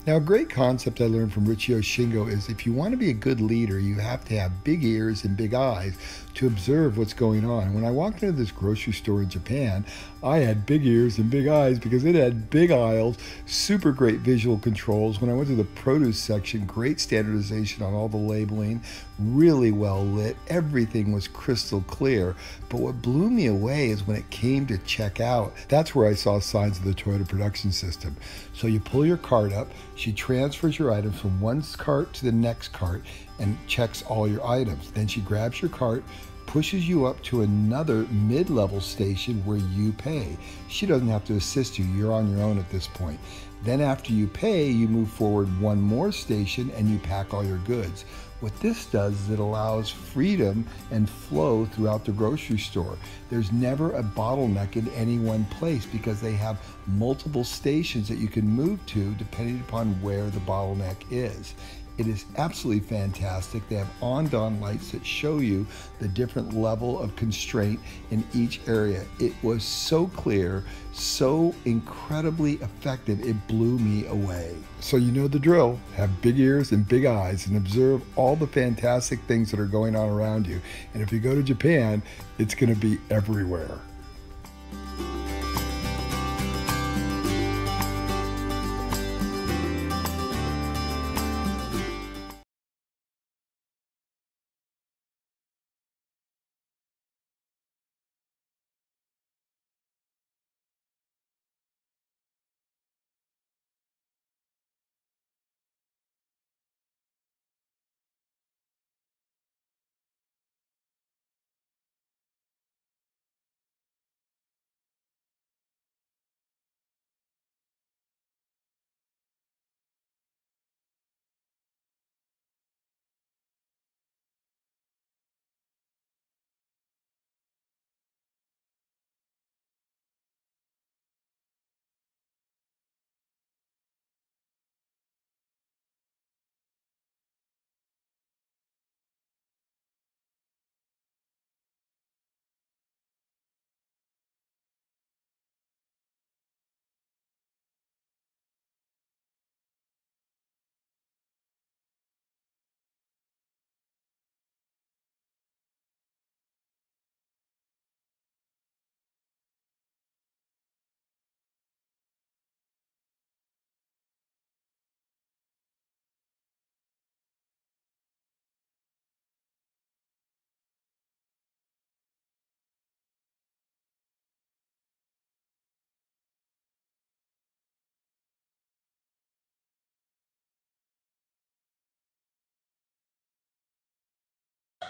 Now, a great concept I learned from Richio Shingo is if you want to be a good leader, you have to have big ears and big eyes to observe what's going on. When I walked into this grocery store in Japan, I had big ears and big eyes because it had big aisles, super great visual controls. When I went to the produce section, great standardization on all the labeling, really well lit, everything was crystal clear. But what blew me away is when it came to checkout, that's where I saw signs of the Toyota production system. So you pull your cart up, she transfers your items from one cart to the next cart and checks all your items. Then she grabs your cart, pushes you up to another mid-level station where you pay. She doesn't have to assist you, you're on your own at this point. Then after you pay, you move forward one more station and you pack all your goods. What this does is it allows freedom and flow throughout the grocery store. There's never a bottleneck in any one place because they have multiple stations that you can move to depending upon where the bottleneck is. It is absolutely fantastic. They have on-dawn lights that show you the different level of constraint in each area. It was so clear, so incredibly effective, it blew me away. So you know the drill. Have big ears and big eyes and observe all the fantastic things that are going on around you. And if you go to Japan, it's going to be everywhere.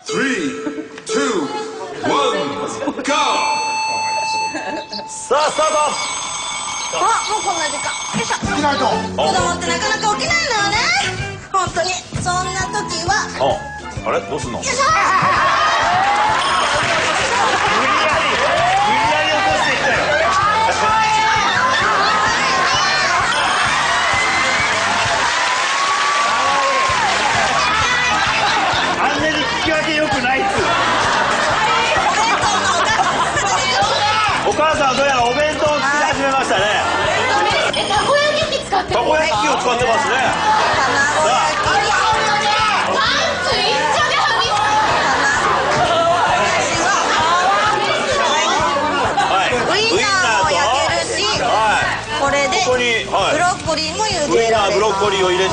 Three, two, one, go! さあスタート。あ、もうこんな時間。よいしょ。起きないと。子供ってなかなか起きないんだよね。本当に。そんな時は。あれどうすんの？よいしょ。無理やり起こしてきたよ。あんなに聞き分け良くないっつう。お母さんどうやらお弁当を作り始めましたね。たこ焼き器使ってる。たこ焼き器を使ってますね。パンツ一丁ではみ。ウインナーも焼けるし、これでブロッコリーも茹でられる。ウインナーブロッコリーを入れて。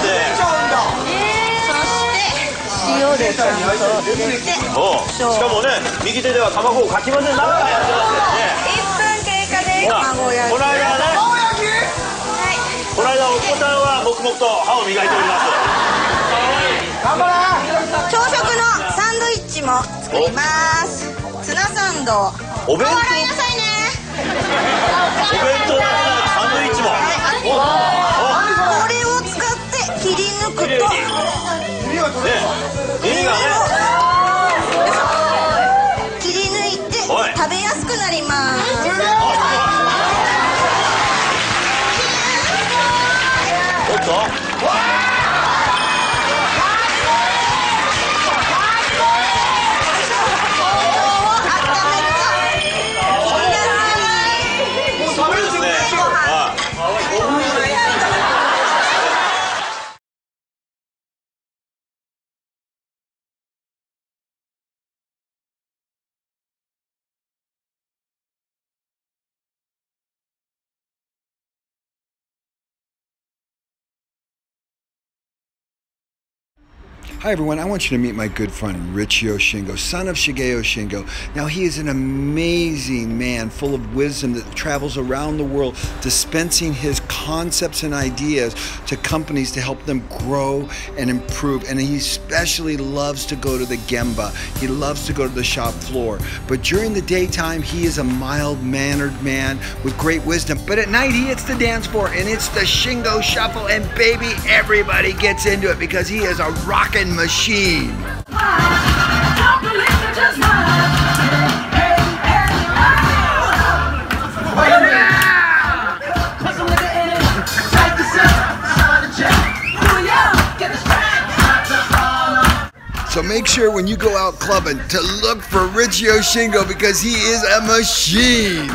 塩でちゃんと入れて、しかもね、右手では卵をかき混ぜながらやってますよね。1分経過です。卵焼き。この間ね、この間お子さんは黙々と歯を磨いております。頑張れ。朝食のサンドイッチも作ります。ツナサンド。お弁当。笑いなさいね。お弁当のサンドイッチも。これを使って切り抜くと。切り抜いて食べやすくなります。おっと。Hi everyone, I want you to meet my good friend Richio Shingo, son of Shigeo Shingo. Now he is an amazing man full of wisdom that travels around the world dispensing his concepts and ideas to companies to help them grow and improve. And he especially loves to go to the gemba. He loves to go to the shop floor. But during the daytime, he is a mild-mannered man with great wisdom. But at night, he hits the dance floor and it's the Shingo Shuffle, and baby, everybody gets into it because he is a rockin' machine. So make sure when you go out clubbing to look for Richio Shingo because he is a machine.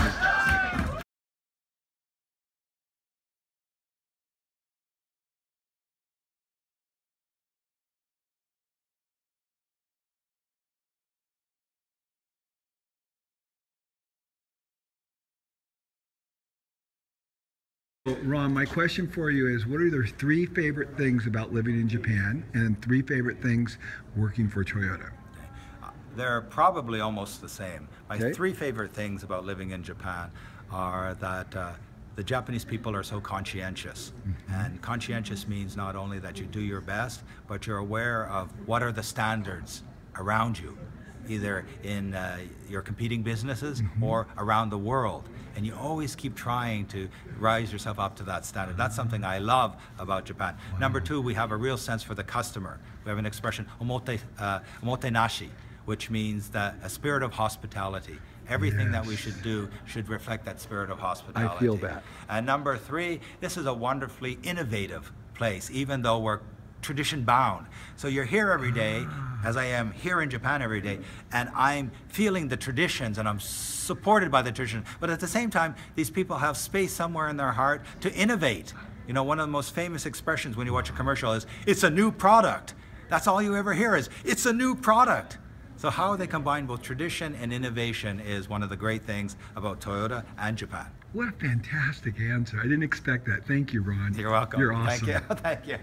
Ron, my question for you is, what are your 3 favorite things about living in Japan and 3 favorite things working for Toyota? They're probably almost the same. My Okay. 3 favorite things about living in Japan are that the Japanese people are so conscientious. And conscientious means not only that you do your best, but you're aware of what are the standards around you, either in your competing businesses or around the world. And you always keep trying to rise yourself up to that standard. That's something I love about Japan. Wow. Number 2, we have a real sense for the customer. We have an expression, omotenashi, which means that a spirit of hospitality. Everything that we should do should reflect that spirit of hospitality. I feel that. And number 3, this is a wonderfully innovative place, even though we're tradition bound. So you're here every day, as I am here in Japan every day, and I'm feeling the traditions and I'm supported by the tradition. But at the same time, these people have space somewhere in their heart to innovate. You know, one of the most famous expressions when you watch a commercial is, "It's a new product." That's all you ever hear is, "It's a new product." So how they combine both tradition and innovation is one of the great things about Toyota and Japan. What a fantastic answer. I didn't expect that. Thank you, Ron. You're welcome. You're awesome. Thank you. Thank you.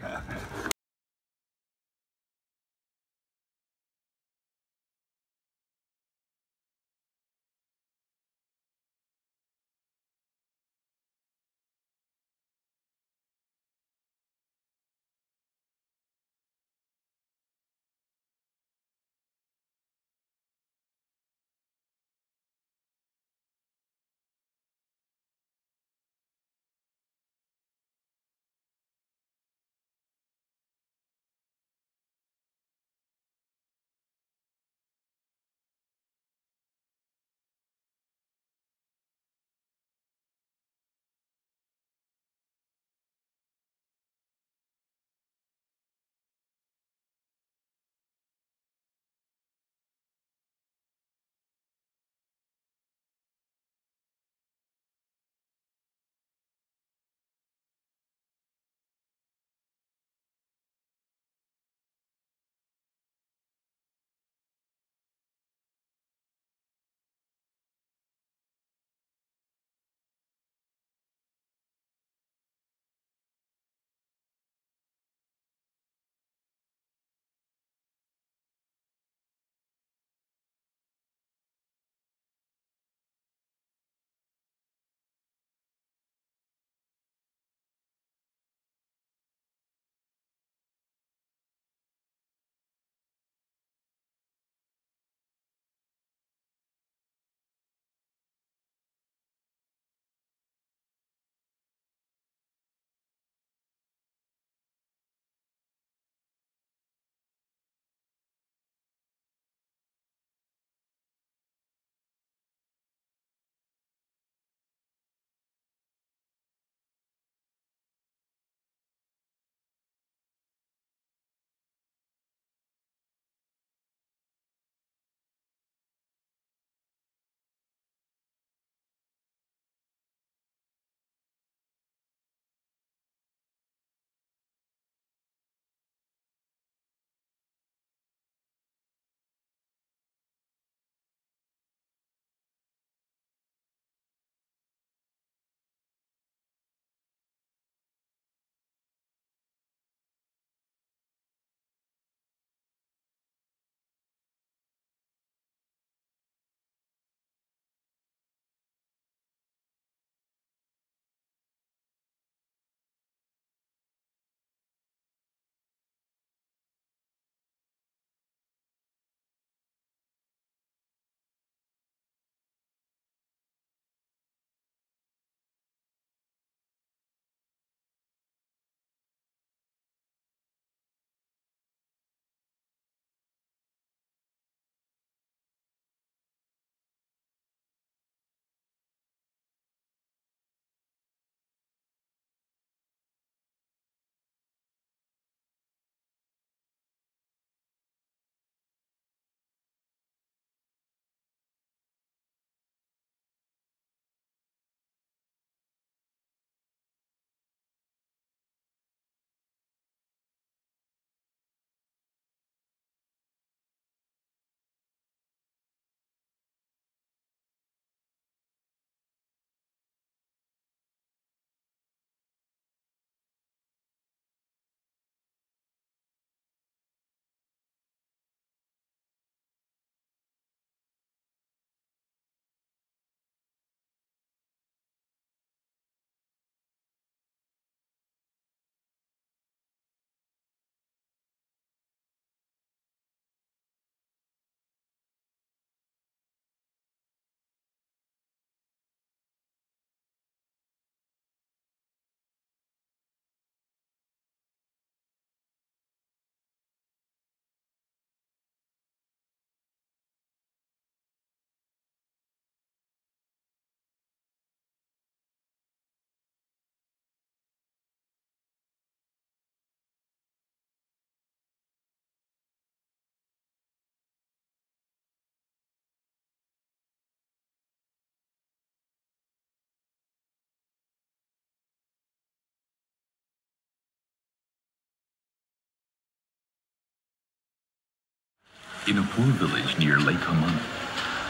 In a poor village near Lake Hamana,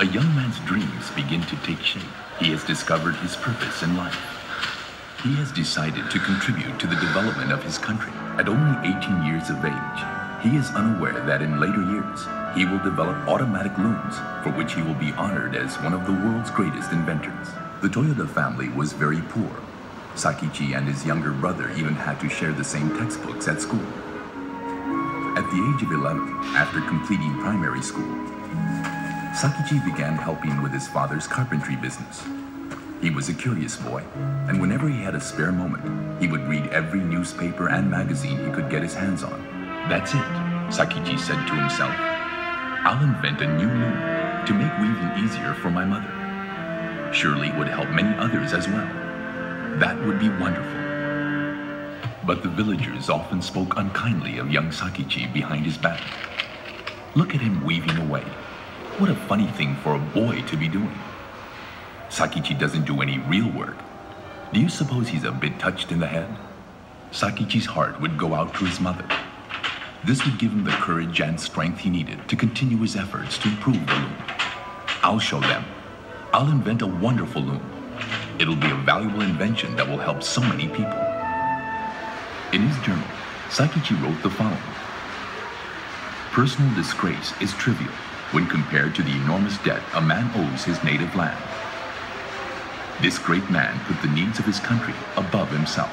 a young man's dreams begin to take shape. He has discovered his purpose in life. He has decided to contribute to the development of his country. At only 18 years of age, he is unaware that in later years, he will develop automatic looms, for which he will be honored as one of the world's greatest inventors. The Toyota family was very poor. Sakichi and his younger brother even had to share the same textbooks at school. At the age of 11, after completing primary school, Sakichi began helping with his father's carpentry business. He was a curious boy, and whenever he had a spare moment, he would read every newspaper and magazine he could get his hands on. That's it, Sakichi said to himself. I'll invent a new loom to make weaving easier for my mother. Surely it would help many others as well. That would be wonderful. But the villagers often spoke unkindly of young Sakichi behind his back. Look at him weaving away. What a funny thing for a boy to be doing. Sakichi doesn't do any real work. Do you suppose he's a bit touched in the head? Sakichi's heart would go out to his mother. This would give him the courage and strength he needed to continue his efforts to improve the loom. I'll show them. I'll invent a wonderful loom. It'll be a valuable invention that will help so many people. In his journal, Sakichi wrote the following. Personal disgrace is trivial when compared to the enormous debt a man owes his native land. This great man put the needs of his country above himself.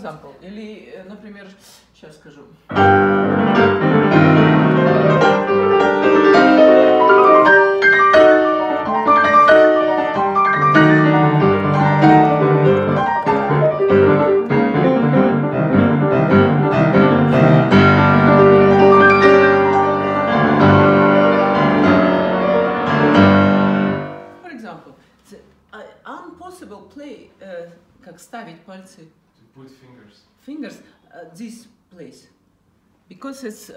example. Или, например, сейчас скажу. For example, the impossible play, как ставить пальцы. To put fingers. Fingers, this place, because it's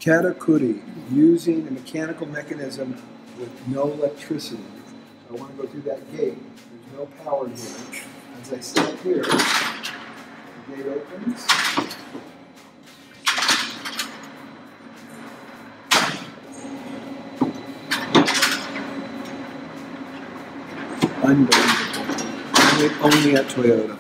Katakuri, using a mechanical mechanism with no electricity. So I want to go through that gate. There's no power here. As I step here, the gate opens. Unbelievable. Only at Toyota.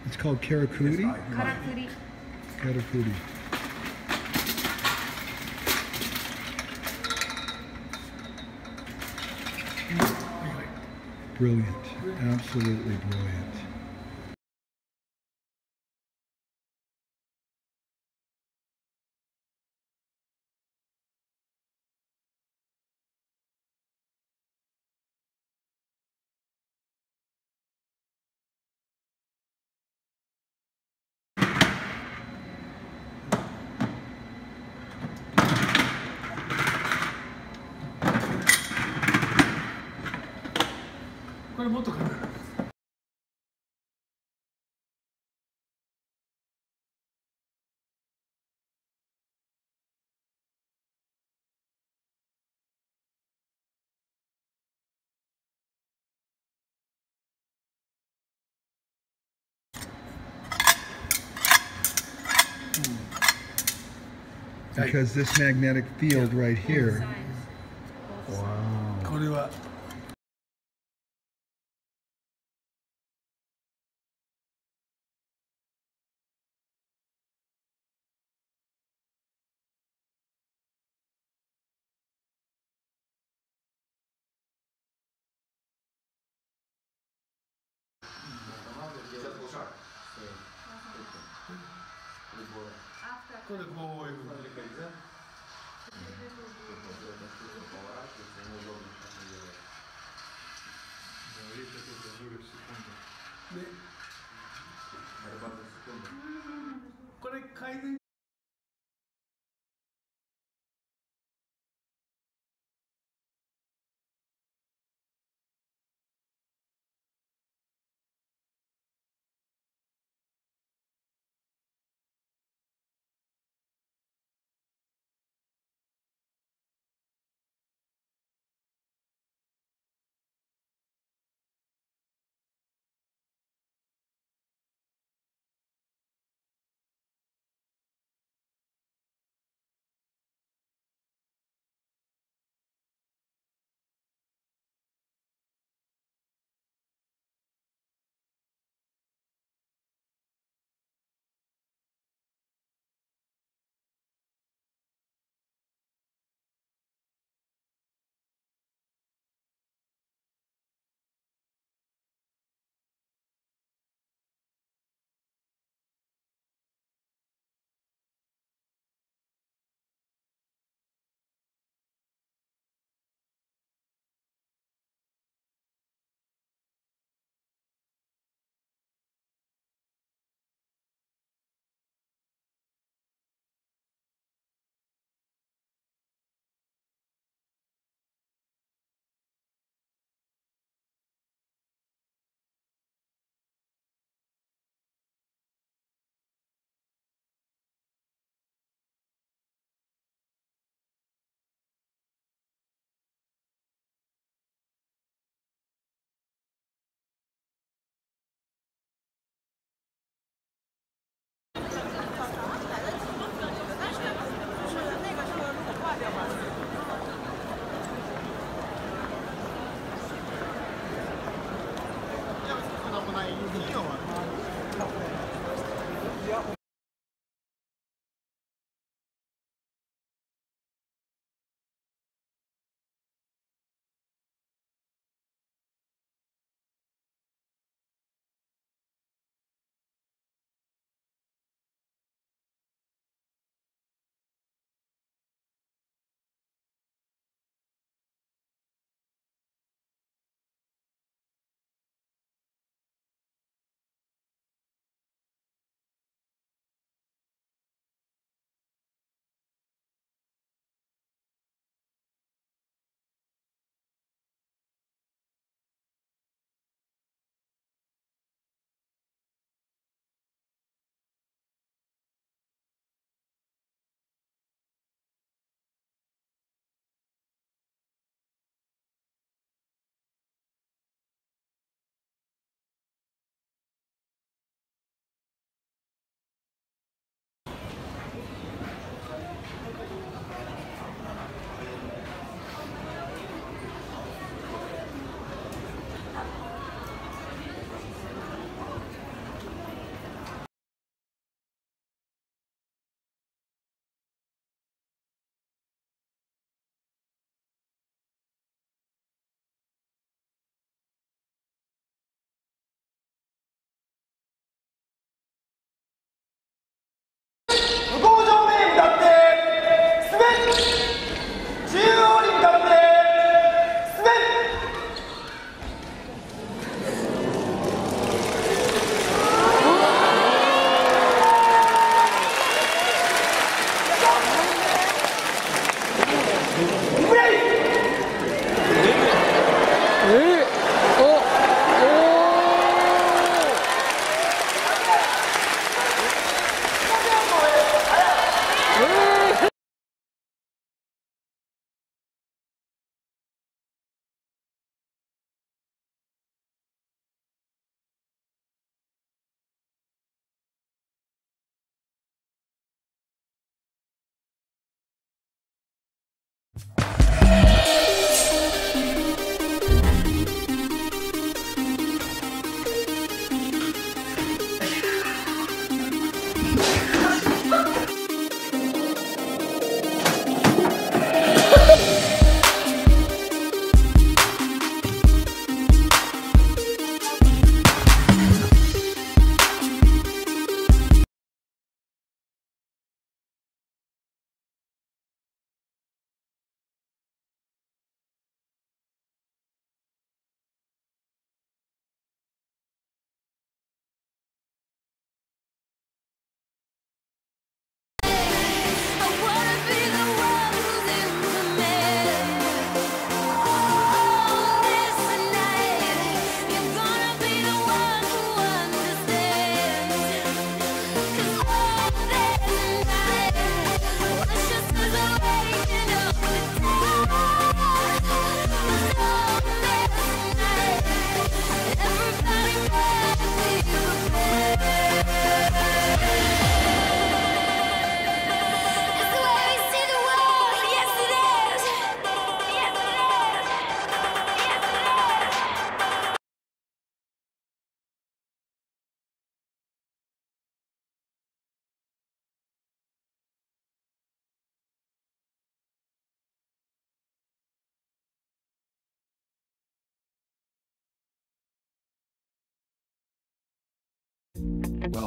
It's called Karakuri? Karakuri. Karakuri. Brilliant. Absolutely brilliant. Because this magnetic field right here. Wow.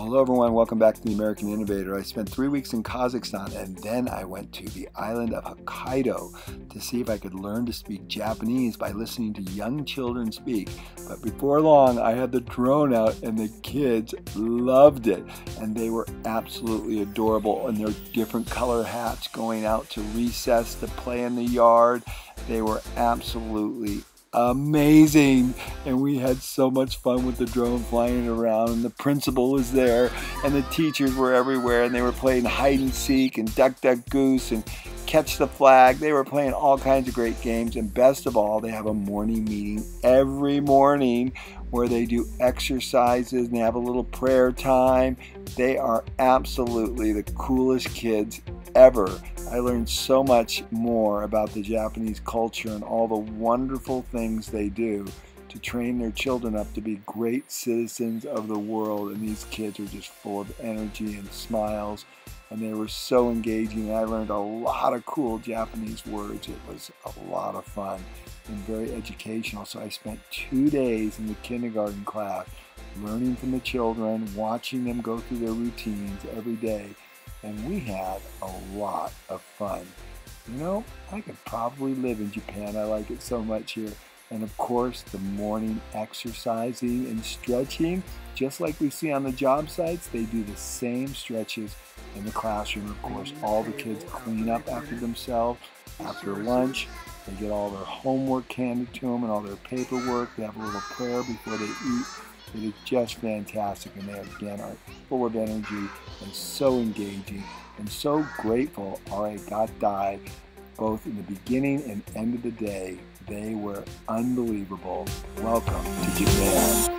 Well, hello everyone, welcome back to the American Innovator. I spent 3 weeks in Kazakhstan and then I went to the island of Hokkaido to see if I could learn to speak Japanese by listening to young children speak. But before long, I had the drone out and the kids loved it. And they were absolutely adorable in their different color hats going out to recess to play in the yard. They were absolutely amazing, and we had so much fun with the drone flying around, and the principal was there and the teachers were everywhere, and they were playing hide and seek and duck duck goose and catch the flag. They were playing all kinds of great games, and best of all, they have a morning meeting every morning where they do exercises and they have a little prayer time. They are absolutely the coolest kids ever. I learned so much more about the Japanese culture and all the wonderful things they do to train their children up to be great citizens of the world. And these kids are just full of energy and smiles, and they were so engaging. I learned a lot of cool Japanese words. It was a lot of fun and very educational. So I spent 2 days in the kindergarten class learning from the children, watching them go through their routines every day. And we had a lot of fun. You know, I could probably live in Japan. I like it so much here. And of course, the morning exercising and stretching, just like we see on the job sites, they do the same stretches in the classroom. Of course, all the kids clean up after themselves. After lunch, they get all their homework handed to them and all their paperwork. They have a little prayer before they eat. It is just fantastic, and they again are full of energy and so engaging and so grateful. Arigatai, both in the beginning and end of the day. They were unbelievable. Welcome to Japan.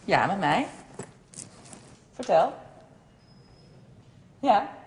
Ja, met mij. Vertel. Ja.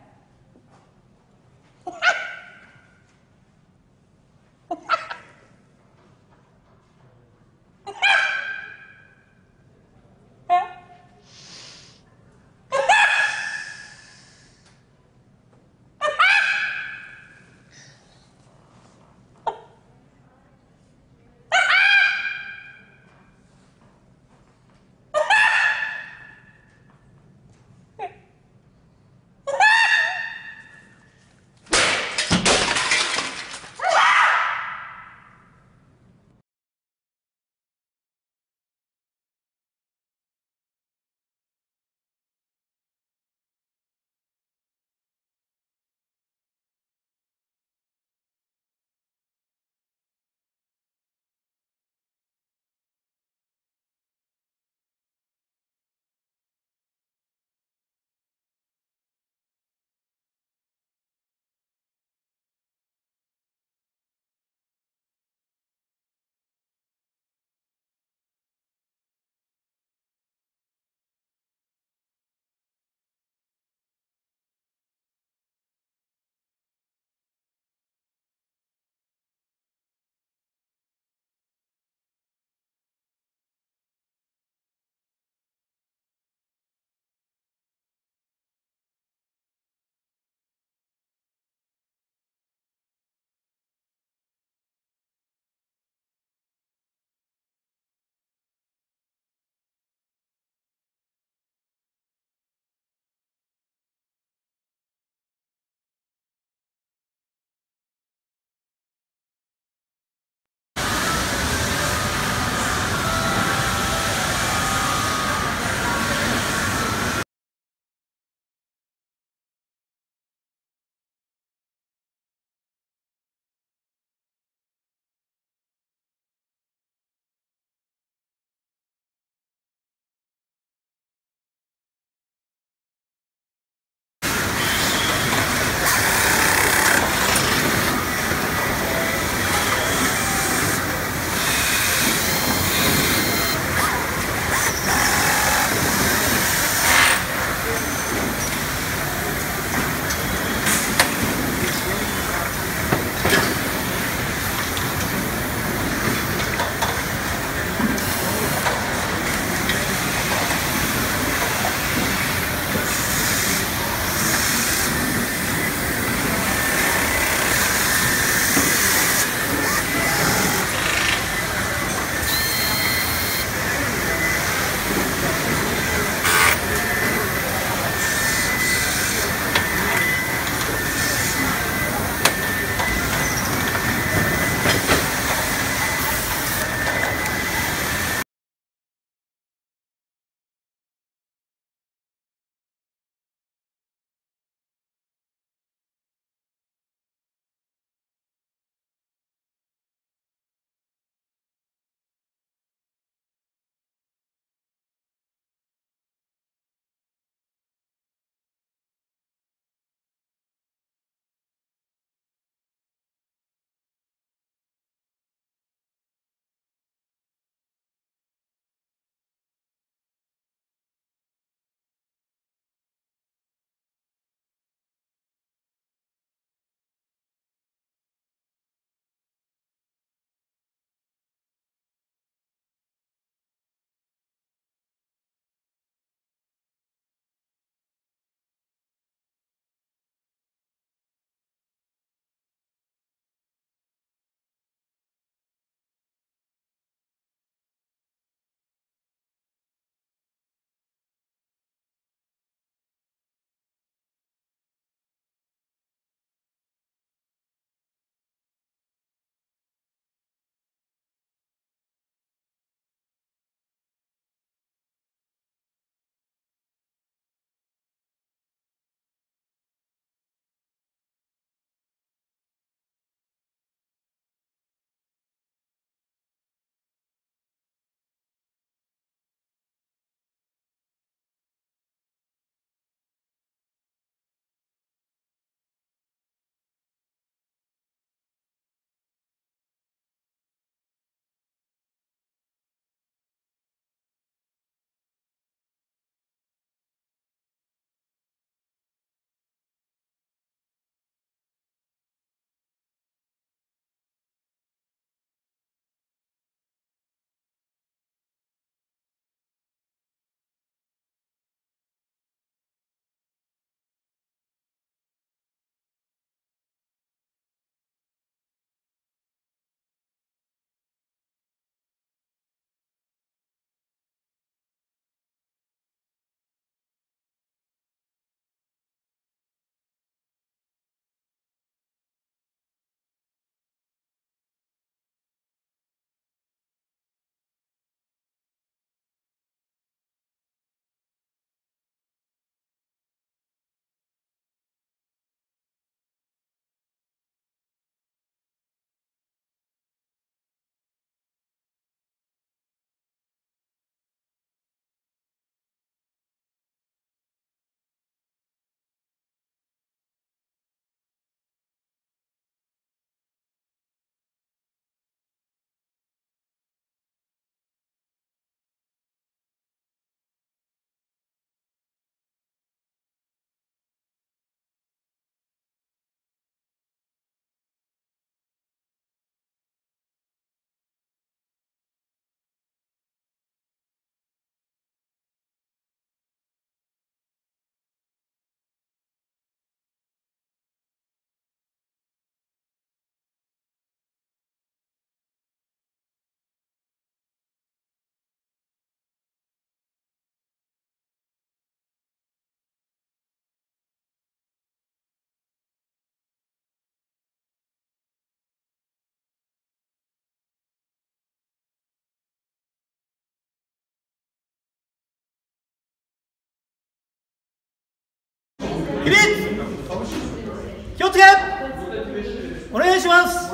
起立、気をつけ、お願いします。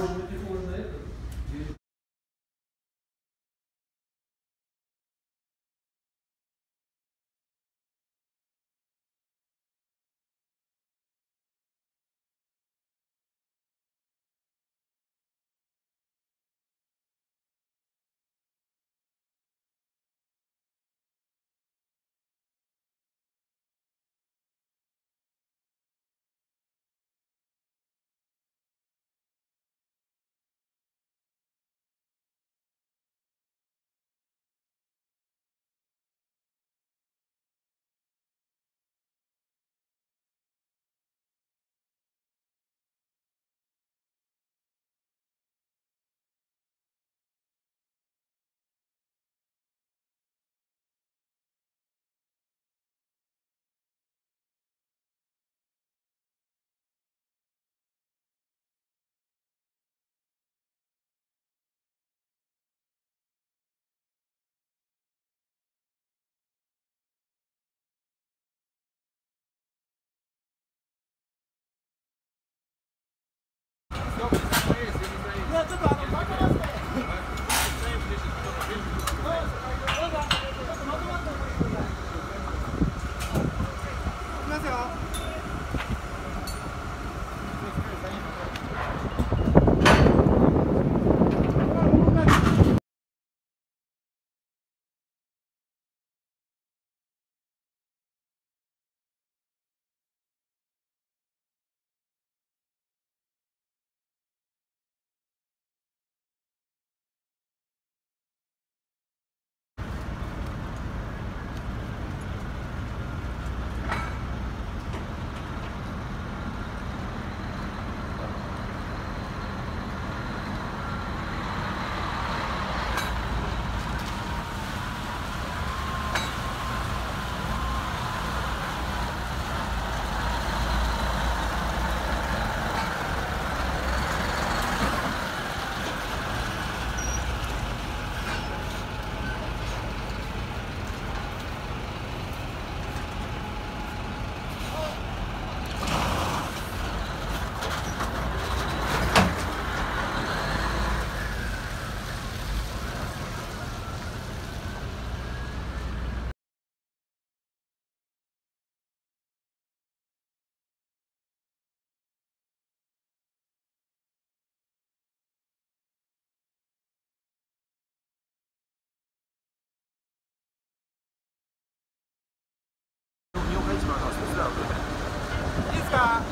いいですか。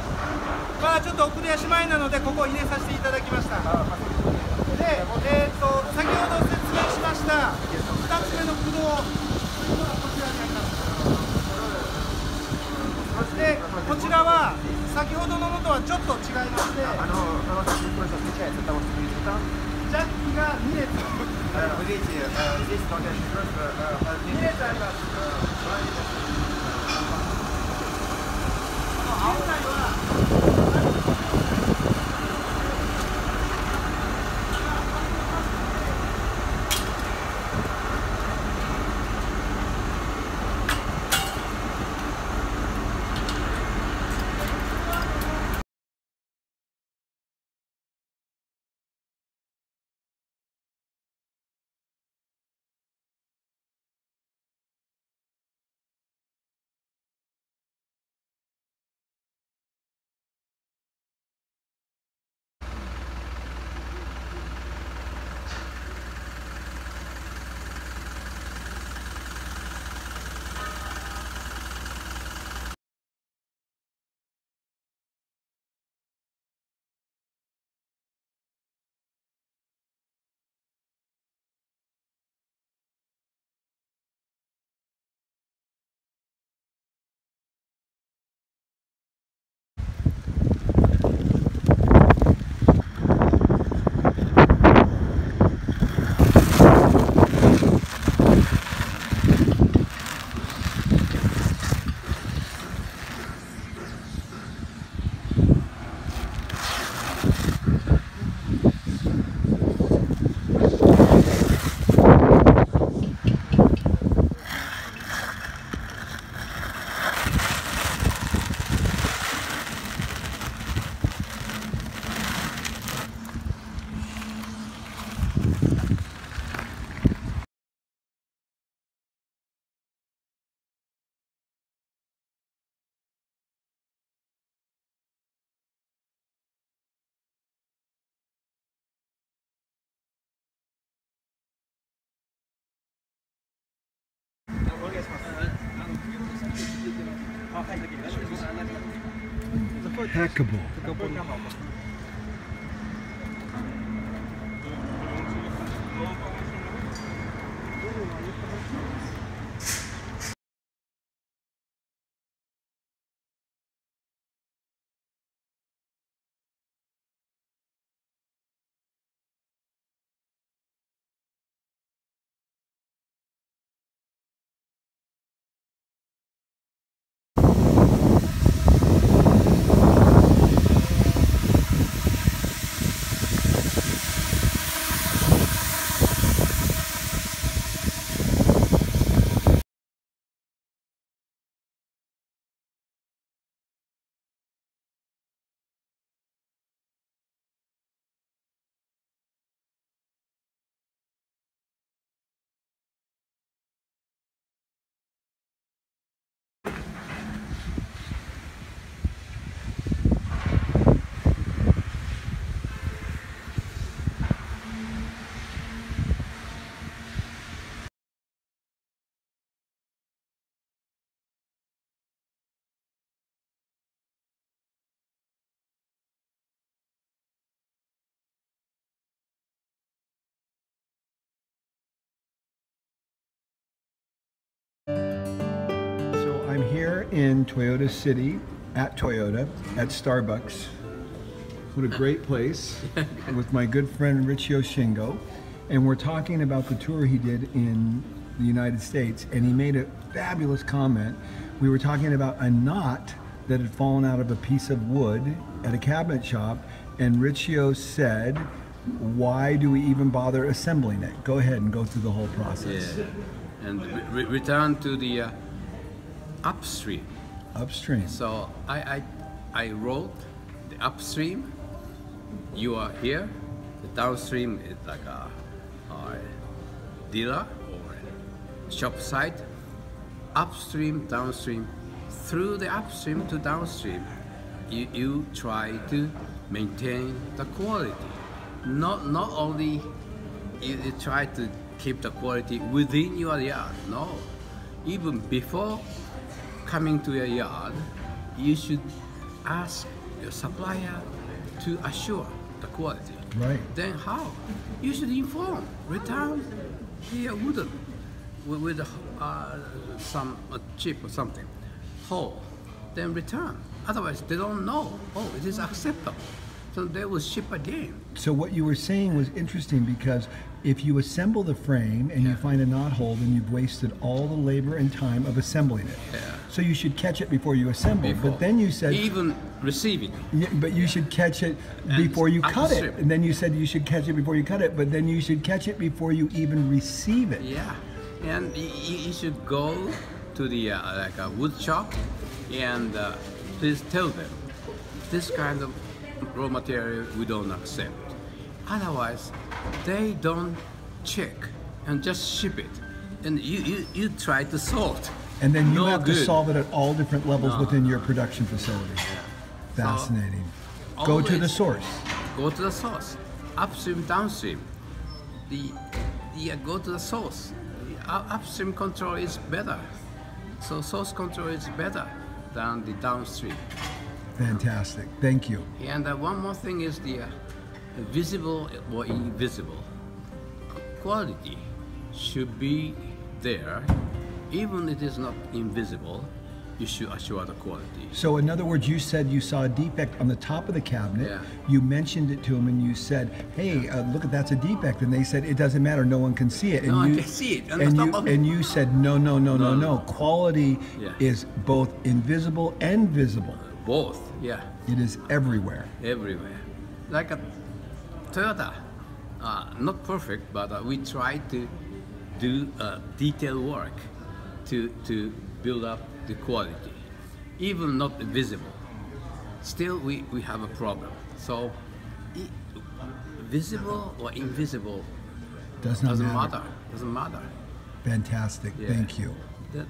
まあちょっと遅れ足前なのでここを入れさせていただきました。で、先ほど説明しました2つ目の駆動というのがこちらにあります。で、こちらは先ほどのものとはちょっと違いまして、ジャッキが2列。2列あります。現在は Impeccable. So I'm here in Toyota City at Toyota at Starbucks. What a great place with my good friend Richio Shingo. And we're talking about the tour he did in the United States, and he made a fabulous comment. We were talking about a knot that had fallen out of a piece of wood at a cabinet shop, and Richio said, why do we even bother assembling it? Go ahead and go through the whole process. Yeah. And return to the upstream. Upstream. So I wrote the upstream. You are here. The downstream is like a dealer or shop site. Upstream, downstream. Through the upstream to downstream, you try to maintain the quality. Not only you try to keep the quality within your yard. No, even before coming to your yard, you should ask your supplier to assure the quality. Right. Then how? You should inform. Return the wooden with some chip or something. Whole. Then return. Otherwise, they don't know. Oh, it is acceptable. So they will ship again. So what you were saying was interesting, because if you assemble the frame and you find a knot hole, then you've wasted all the labor and time of assembling it. Yeah. So you should catch it before you assemble. But then you said even receiving. Yeah, but you should catch it before you cut it. And then you said you should catch it before you cut it. But then you should catch it before you even receive it. Yeah, and you should go to the like a wood shop and please tell them this kind of raw material we don't accept. Otherwise, they don't check and just ship it, and you try to sort. And then you have to solve it at all different levels within your production facility. Yeah. Fascinating. So go to the source. Go to the source. Upstream, downstream. Go to the source. Upstream control is better. So source control is better than the downstream. Fantastic. Thank you. And one more thing is the visible or invisible quality should be there. Even if it is not invisible, you should assure the quality. So in other words, you said you saw a defect on the top of the cabinet. Yeah. You mentioned it to them and you said, hey, look, that's a defect. And they said, it doesn't matter, no one can see it. And no you, one can see it. And you said, no. Quality is both invisible and visible. Both, yeah. It is everywhere. Everywhere. Like a Toyota, not perfect, but we try to do detailed work to build up the quality, even not visible. Still, we have a problem. So, visible or invisible doesn't matter. Doesn't matter. Fantastic. Yeah. Thank you.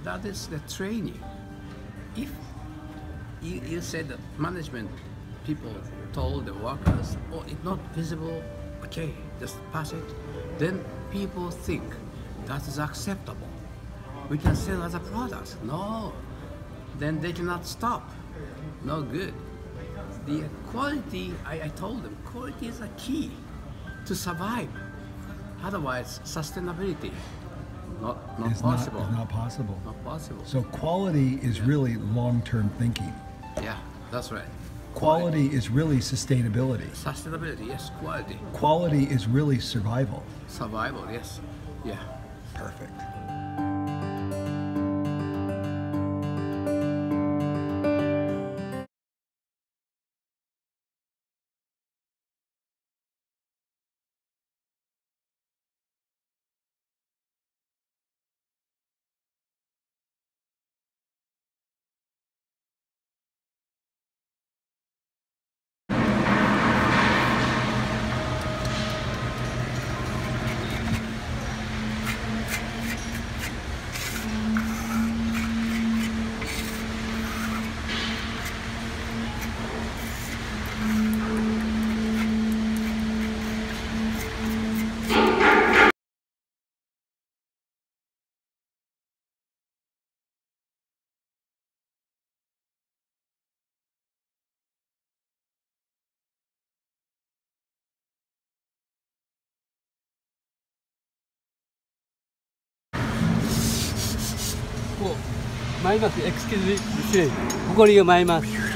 That is the training. If you said that management people told the workers, oh, it's not visible, okay, just pass it, then people think that is acceptable. we can sell as a product. No, then they cannot stop. No good. The quality, I told them, quality is a key to survive. Otherwise, sustainability, not possible. Not possible. Not possible. So quality is really long-term thinking. Yeah, that's right. Quality is really sustainability. Sustainability, yes, quality. Quality is really survival. Survival, yes. Yeah. Perfect. Excuse me, 失礼。埃を舞います。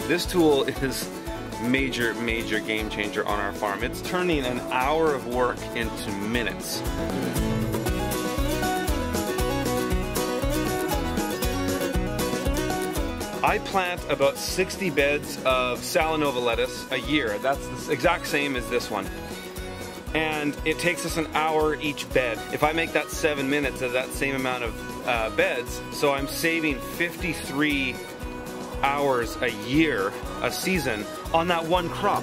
This tool is major game changer on our farm. It's turning an hour of work into minutes. I plant about 60 beds of Salanova lettuce a year. That's the exact same as this one. And it takes us an hour each bed. If I make that 7 minutes of that same amount of beds, so I'm saving 53 hours a year, a season, on that one crop.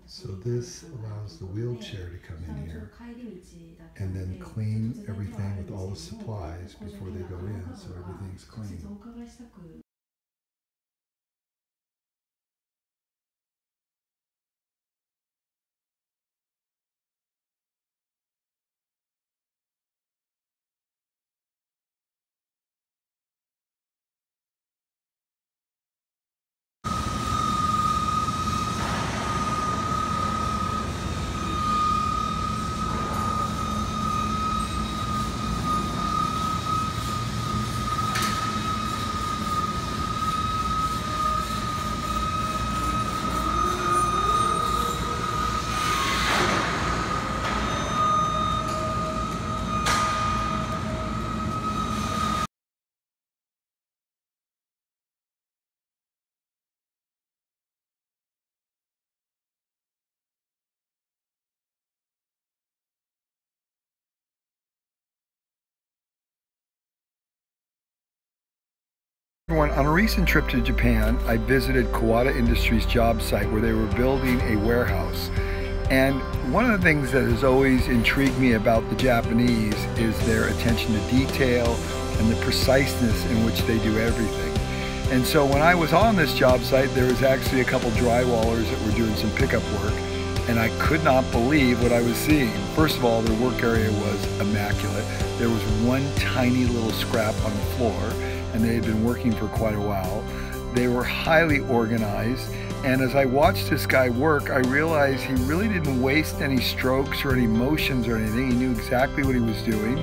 So this allows the wheelchair to come in here and then clean everything with all the supplies before they go in, so everything's clean. Everyone, on a recent trip to Japan, I visited Kawada Industries' job site where they were building a warehouse. And one of the things that has always intrigued me about the Japanese is their attention to detail and the preciseness in which they do everything. And so when I was on this job site, there was actually a couple drywallers that were doing some pickup work, and I could not believe what I was seeing. First of all, their work area was immaculate. There was one tiny little scrap on the floor, and they had been working for quite a while. They were highly organized, and as I watched this guy work, I realized he really didn't waste any strokes or any motions or anything. He knew exactly what he was doing.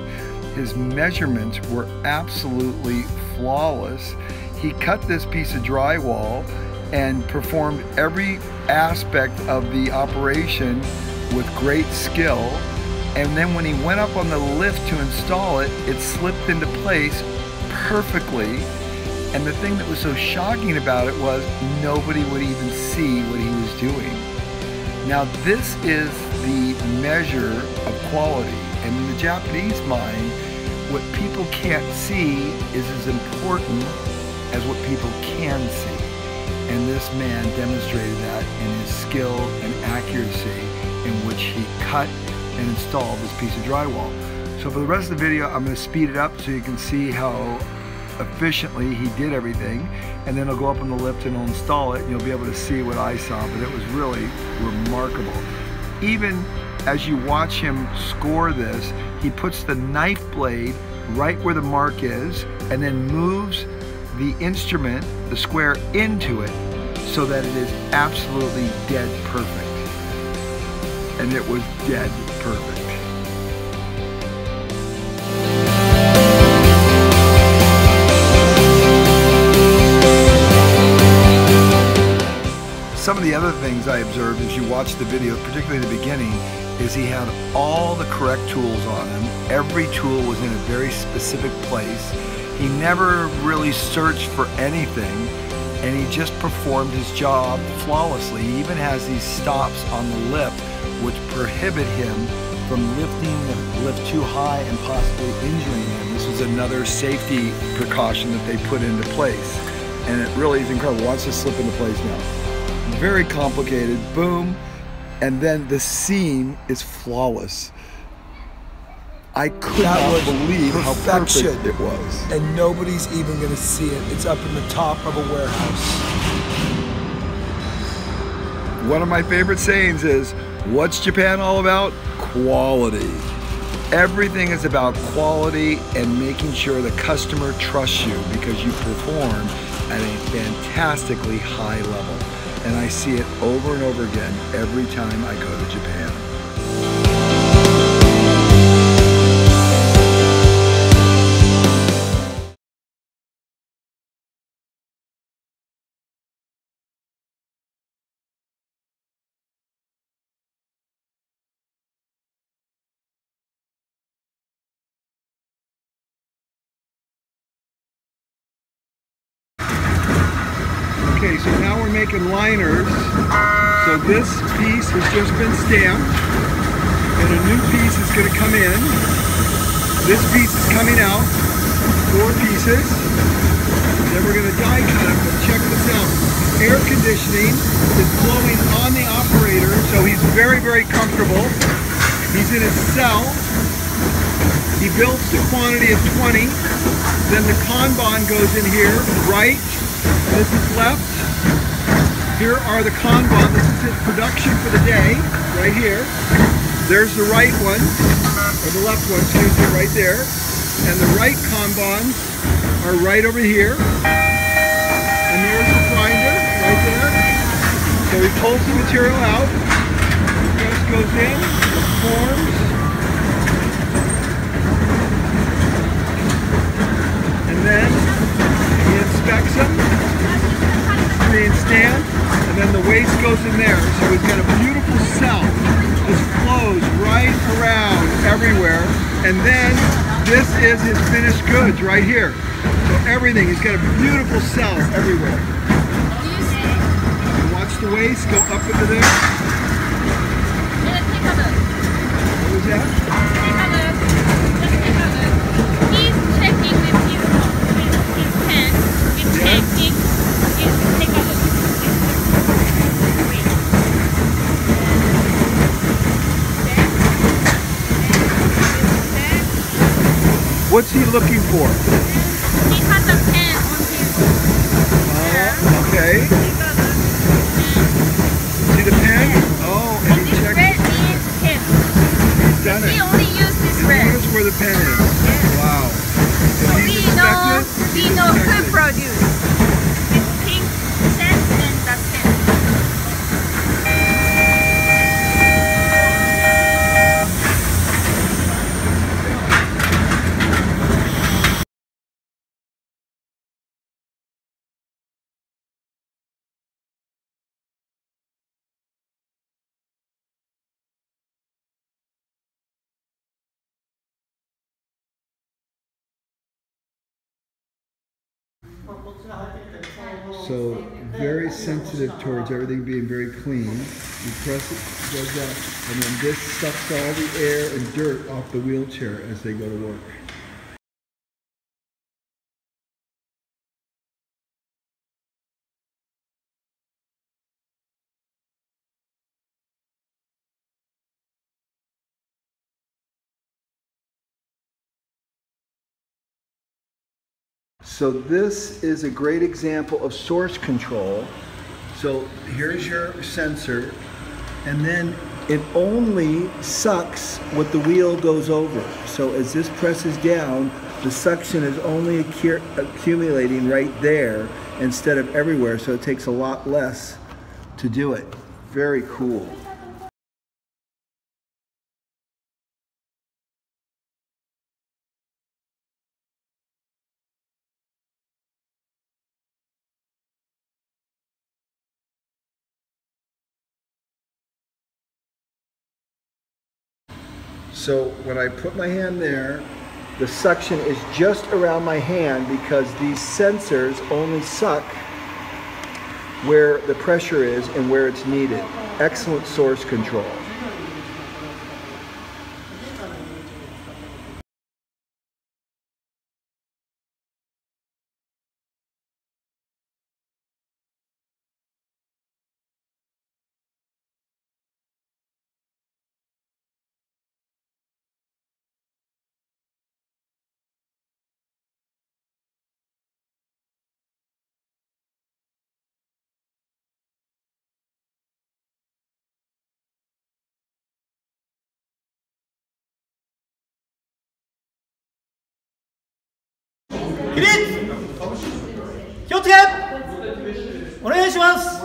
His measurements were absolutely flawless. He cut this piece of drywall and performed every aspect of the operation with great skill. And then when he went up on the lift to install it, it slipped into place perfectly. And the thing that was so shocking about it was nobody would even see what he was doing. Now this is the measure of quality, and in the Japanese mind, what people can't see is as important as what people can see. And this man demonstrated that in his skill and accuracy in which he cut and installed this piece of drywall. So for the rest of the video, I'm going to speed it up so you can see how efficiently he did everything, and then I'll go up on the lift and I'll install it, and you'll be able to see what I saw, but it was really remarkable. Even as you watch him score this, he puts the knife blade right where the mark is and then moves the instrument, the square, into it so that it is absolutely dead perfect. And it was dead perfect. Some of the other things I observed as you watch the video, particularly the beginning, is he had all the correct tools on him. Every tool was in a very specific place. He never really searched for anything, and he just performed his job flawlessly. He even has these stops on the lift which prohibit him from lifting the lift too high and possibly injuring him. This was another safety precaution that they put into place, and it really is incredible. Watch this slip into place now. Very complicated, boom, and then the seam is flawless. I could not believe how perfect it was. And nobody's even gonna see it. It's up in the top of a warehouse. One of my favorite sayings is, what's Japan all about? Quality. Everything is about quality and making sure the customer trusts you because you perform at a fantastically high level. And I see it over and over again every time I go to Japan. Okay, so now we're making liners. So this piece has just been stamped, and a new piece is going to come in. This piece is coming out, 4 pieces. And then we're going to die cut them, but check this out. air conditioning is blowing on the operator, so he's very, very comfortable. He's in his cell. He builds the quantity of 20. Then the Kanban goes in here, right. This is left. Here are the Kanban. This is his production for the day, right here. There's the right one, or the left one, excuse me, right there. And the right Kanbans are right over here. And there's the grinder, right there. So he pulls the material out. The press goes in, forms. And then he inspects them. They stand. And then the waste goes in there. So he's got a beautiful cell. Just flows right around everywhere. And then this is his finished goods right here. So everything, he's got a beautiful cell everywhere. And watch the waste go up into there. What was that? He's checking with his pen. He's checking. Take a look. What's he looking for? He has a pen on his okay. See the pen? Oh, and he checked. red means him. He's done it. We only use this red. Here's where the pen is. Wow. So we know who produced. It's pink pen and the pen. So very sensitive towards everything being very clean. You press it, it goes out, and then this sucks all the air and dirt off the wheelchair as they go to work. So this is a great example of source control. So here's your sensor, and then it only sucks what the wheel goes over. So as this presses down, the suction is only accumulating right there instead of everywhere, so it takes a lot less to do it. Very cool. So when I put my hand there, the suction is just around my hand because these sensors only suck where the pressure is and where it's needed. Excellent source control.起立気をつけお願いします。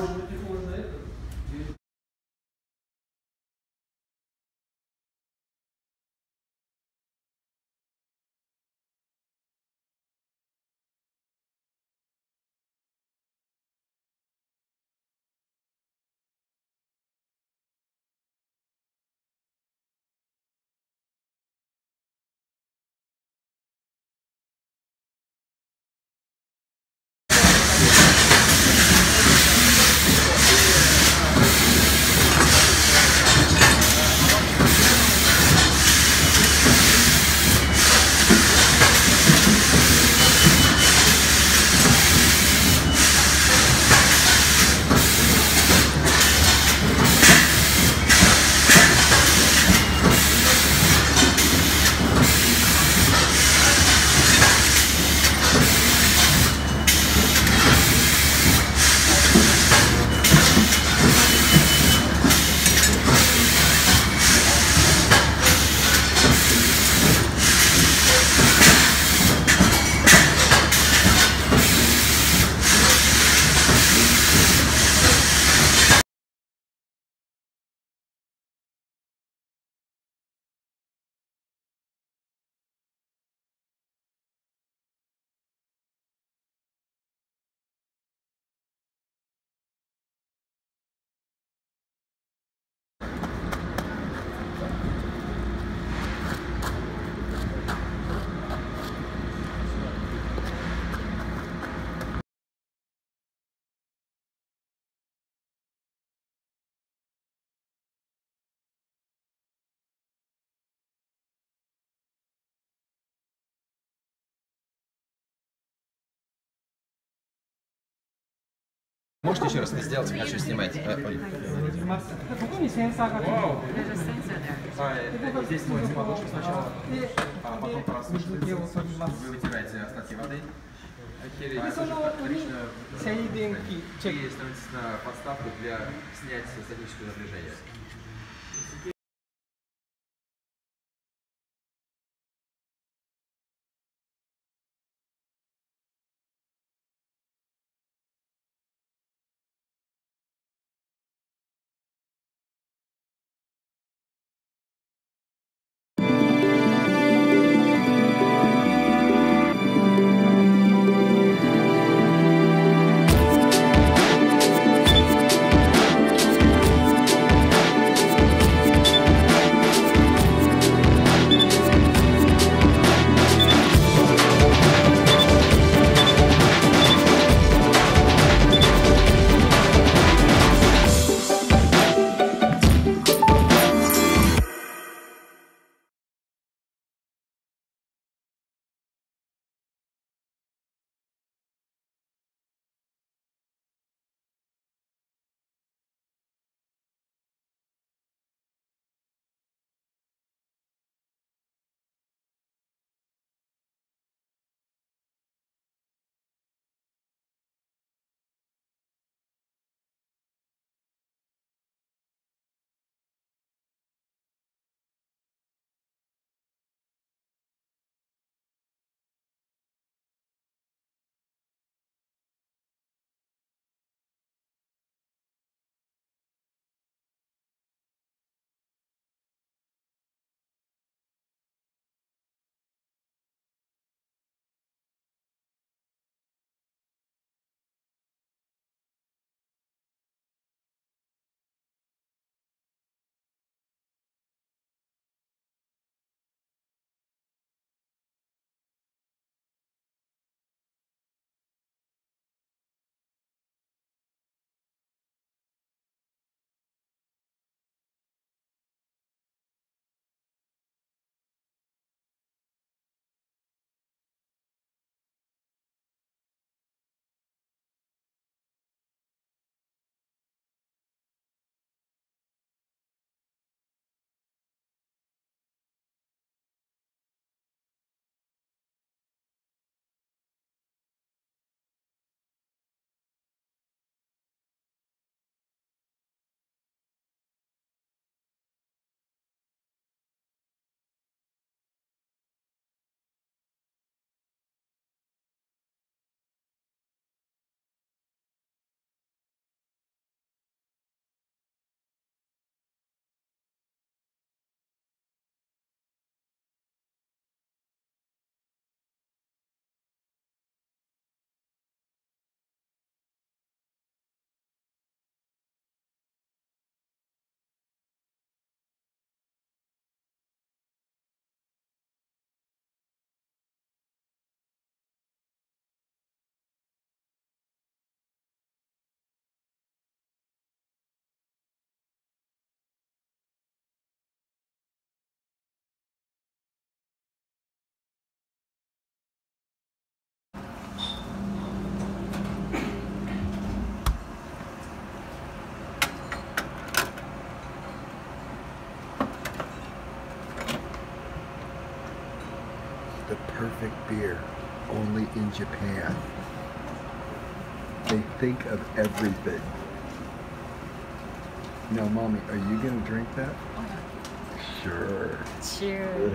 Можете еще раз это сделать? Хочу снимать. Здесь моется подушка сначала, а потом просушивается. Вы вытираете остатки воды. И становитесь на подставку для снятия статического напряжения. The perfect beer, only in Japan. They think of everything. Now, Mommy, are you gonna drink that? Sure. Cheers.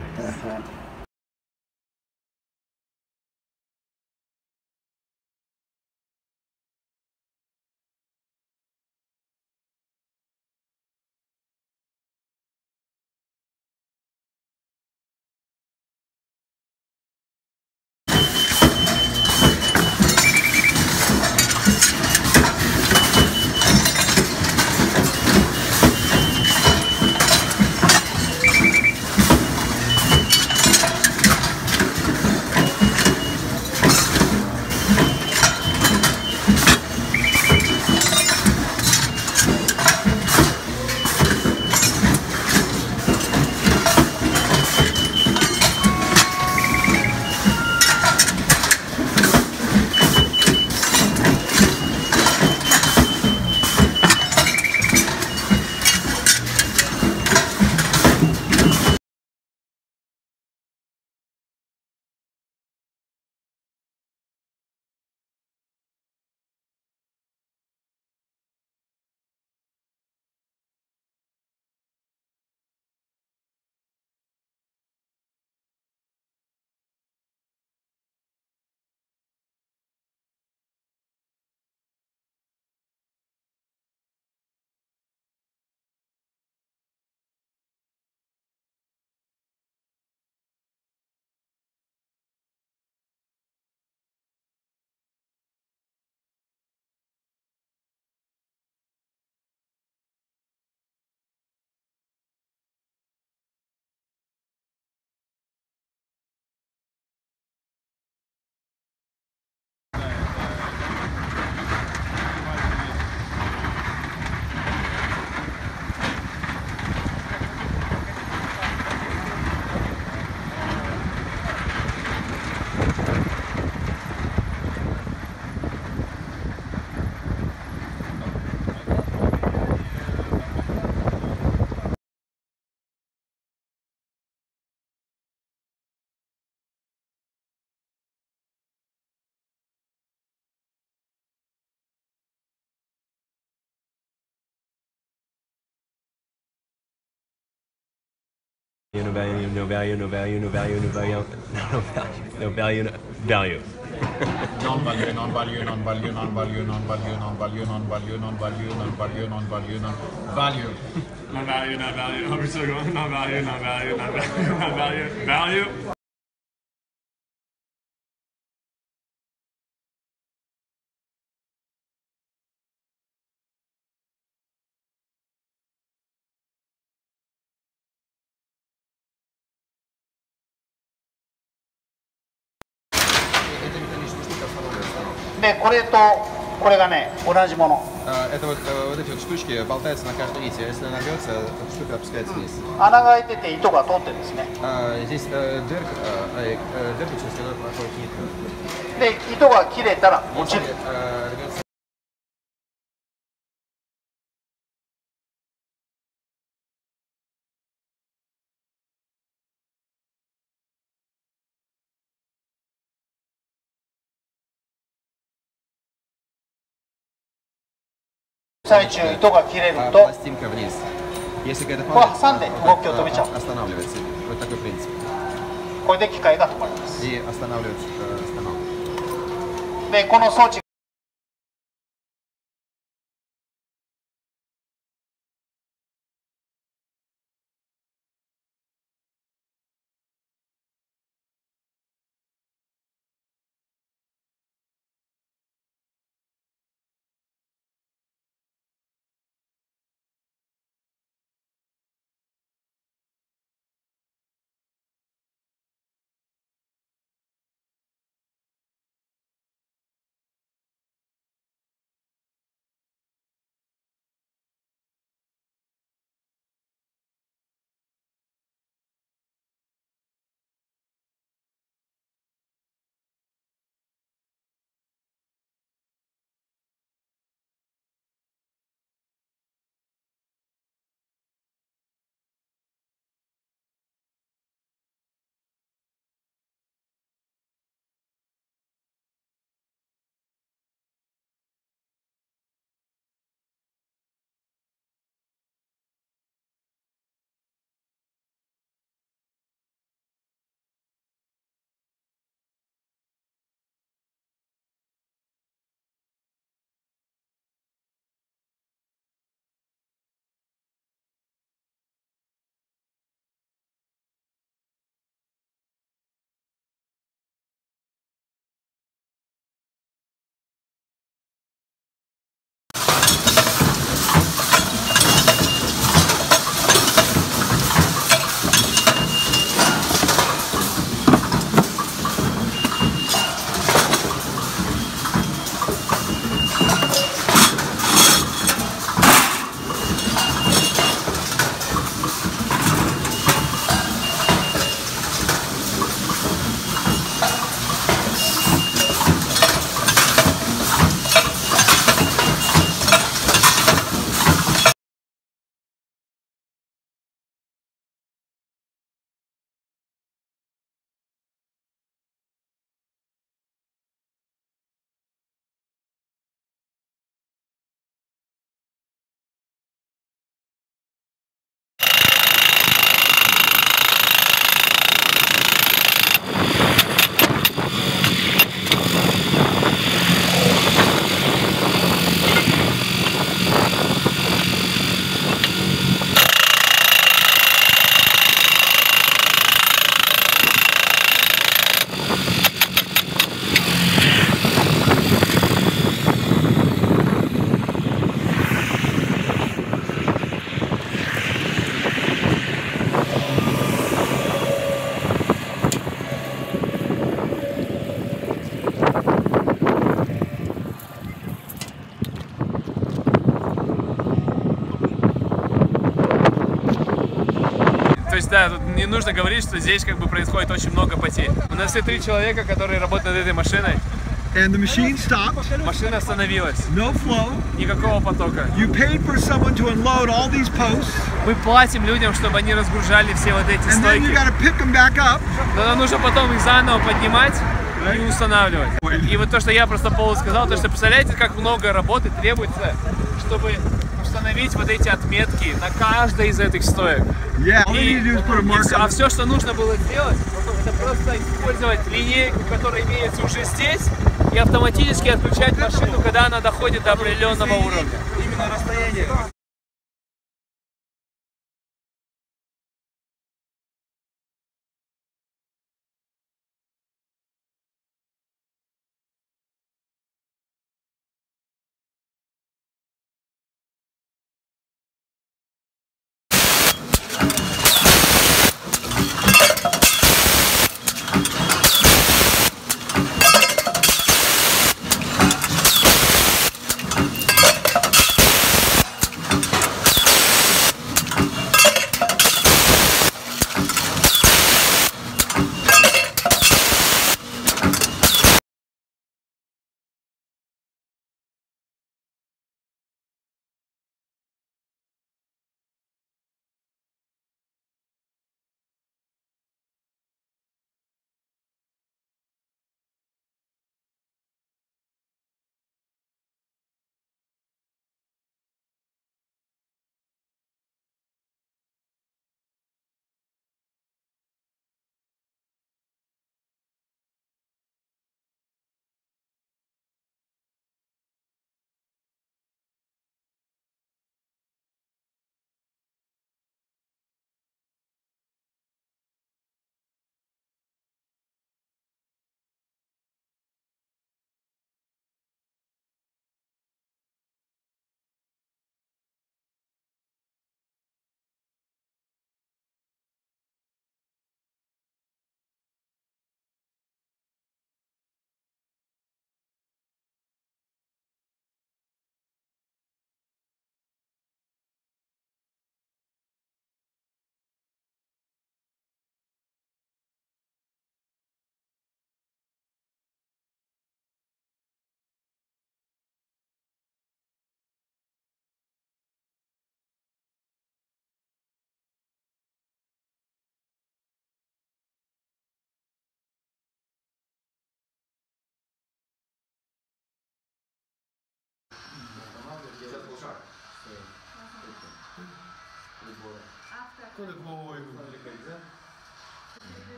No value, no value, no value, no value, no value, no value, no value. Non-value, non-value, non-value, non-value, non-value, non-value, non-value, non-value, non-value, non-value, non-value. Non-value, non-value, non-value, non-value, non-value, value.で、これとこれがね、同じもの。Это вот эти вот штучки болтаются на каждой нити. Если она рвется, штука опускается вниз. 穴が開いてて糸が通ってるんですね。Здесь дырка, через которую проходит нитка. で、糸が切れたら落ちる。最中糸が切れると、これ挟んで動きを止めちゃう。これで機械が止まります。で、この装置То есть, да, тут не нужно говорить, что здесь как бы происходит очень много потерь. У нас все 3 человека, которые работают над этой машиной. And the machine stopped. Машина остановилась. No flow. Никакого потока. You paid for someone to unload all these posts. Мы платим людям, чтобы они разгружали все вот эти And стойки. then you gotta pick them back up. Но нам нужно потом их заново поднимать и устанавливать. И вот то, что я просто Полу сказал, то что представляете, как много работы требуется, чтобы установить установить вот эти отметки на каждой из этих стоек. А все, что нужно было сделать, это просто использовать линейку, которая имеется уже здесь, и автоматически отключать машину, когда она доходит до определенного уровня. Именно расстояние.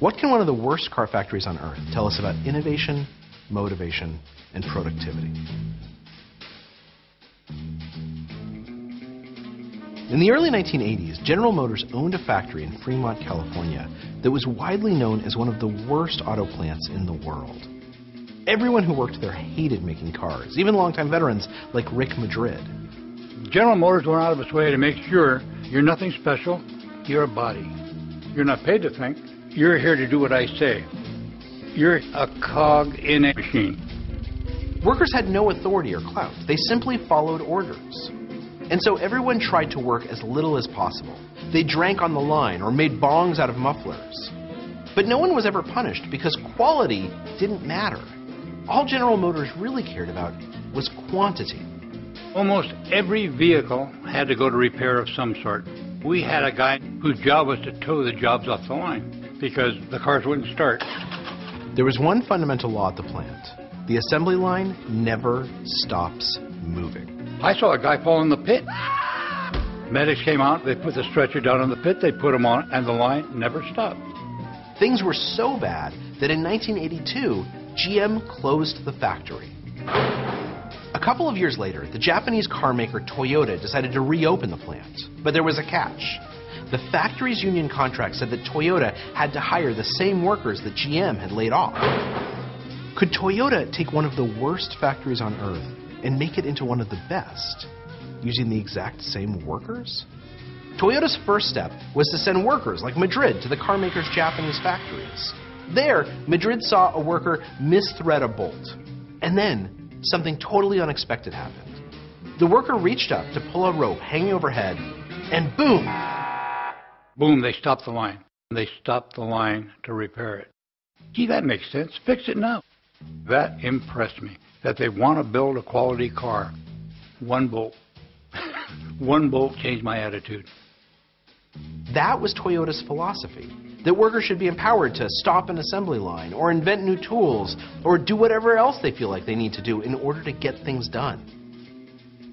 What can one of the worst car factories on earth tell us about innovation, motivation, and productivity? In the early 1980s, General Motors owned a factory in Fremont, California that was widely known as one of the worst auto plants in the world. Everyone who worked there hated making cars, even longtime veterans like Rick Madrid. General Motors went out of its way to make sure you're nothing special, you're a body. You're not paid to think, you're here to do what I say. You're a cog in a machine. Workers had no authority or clout. They simply followed orders. And so everyone tried to work as little as possible. They drank on the line or made bongs out of mufflers. But no one was ever punished because quality didn't matter. All General Motors really cared about was quantity. Almost every vehicle had to go to repair of some sort. We had a guy whose job was to tow the jobs off the line because the cars wouldn't start. There was one fundamental law at the plant. The assembly line never stops moving. I saw a guy fall in the pit. Medics came out, they put the stretcher down in the pit, they put him on, and the line never stopped. Things were so bad that in 1982, GM closed the factory. A couple of years later, the Japanese car maker Toyota decided to reopen the plant, but there was a catch. The factory's union contract said that Toyota had to hire the same workers that GM had laid off. Could Toyota take one of the worst factories on earth and make it into one of the best, using the exact same workers? Toyota's first step was to send workers like Madrid to the car maker's Japanese factories. There, Madrid saw a worker misthread a bolt. And then, something totally unexpected happened. The worker reached up to pull a rope hanging overhead, and boom! Boom, they stopped the line. They stopped the line to repair it. Gee, that makes sense. Fix it now. That impressed me, that they want to build a quality car. One bolt. One bolt changed my attitude. That was Toyota's philosophy, that workers should be empowered to stop an assembly line, or invent new tools, or do whatever else they feel like they need to do in order to get things done.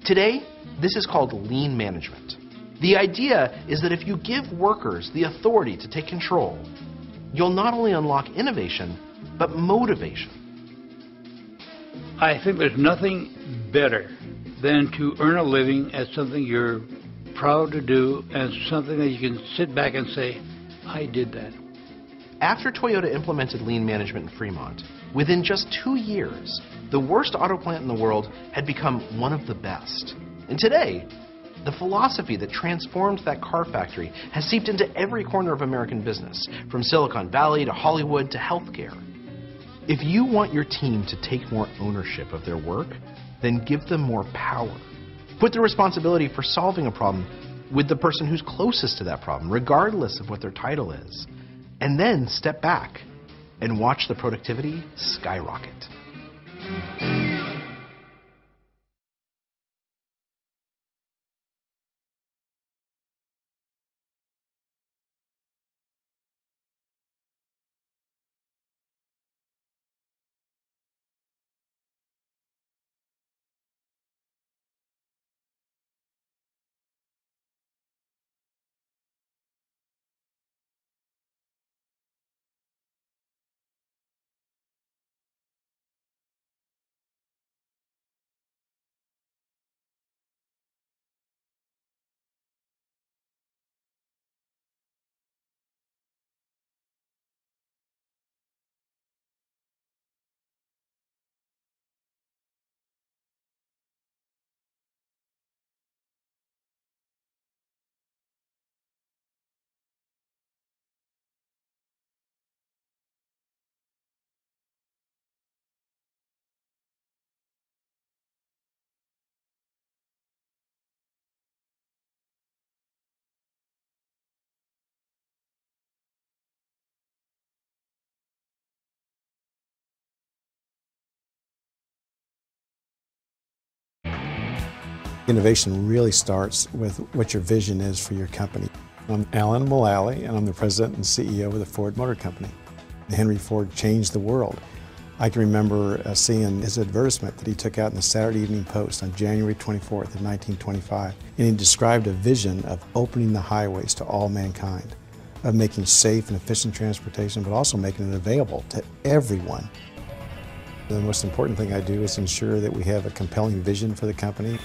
Today, this is called lean management. The idea is that if you give workers the authority to take control, you'll not only unlock innovation, but motivation. I think there's nothing better than to earn a living at something you're proud to do and something that you can sit back and say, I did that. After Toyota implemented lean management in Fremont, within just 2 years, the worst auto plant in the world had become one of the best. And today, the philosophy that transformed that car factory has seeped into every corner of American business, from Silicon Valley to Hollywood to healthcare. If you want your team to take more ownership of their work, then give them more power. Put the responsibility for solving a problem with the person who's closest to that problem, regardless of what their title is. And then step back and watch the productivity skyrocket. Innovation really starts with what your vision is for your company. I'm Alan Mullally, and I'm the president and CEO of the Ford Motor Company. Henry Ford changed the world. I can remember seeing his advertisement that he took out in the Saturday Evening Post on January 24th of 1925, and he described a vision of opening the highways to all mankind. of making safe and efficient transportation, but also making it available to everyone. The most important thing I do is ensure that we have a compelling vision for the company.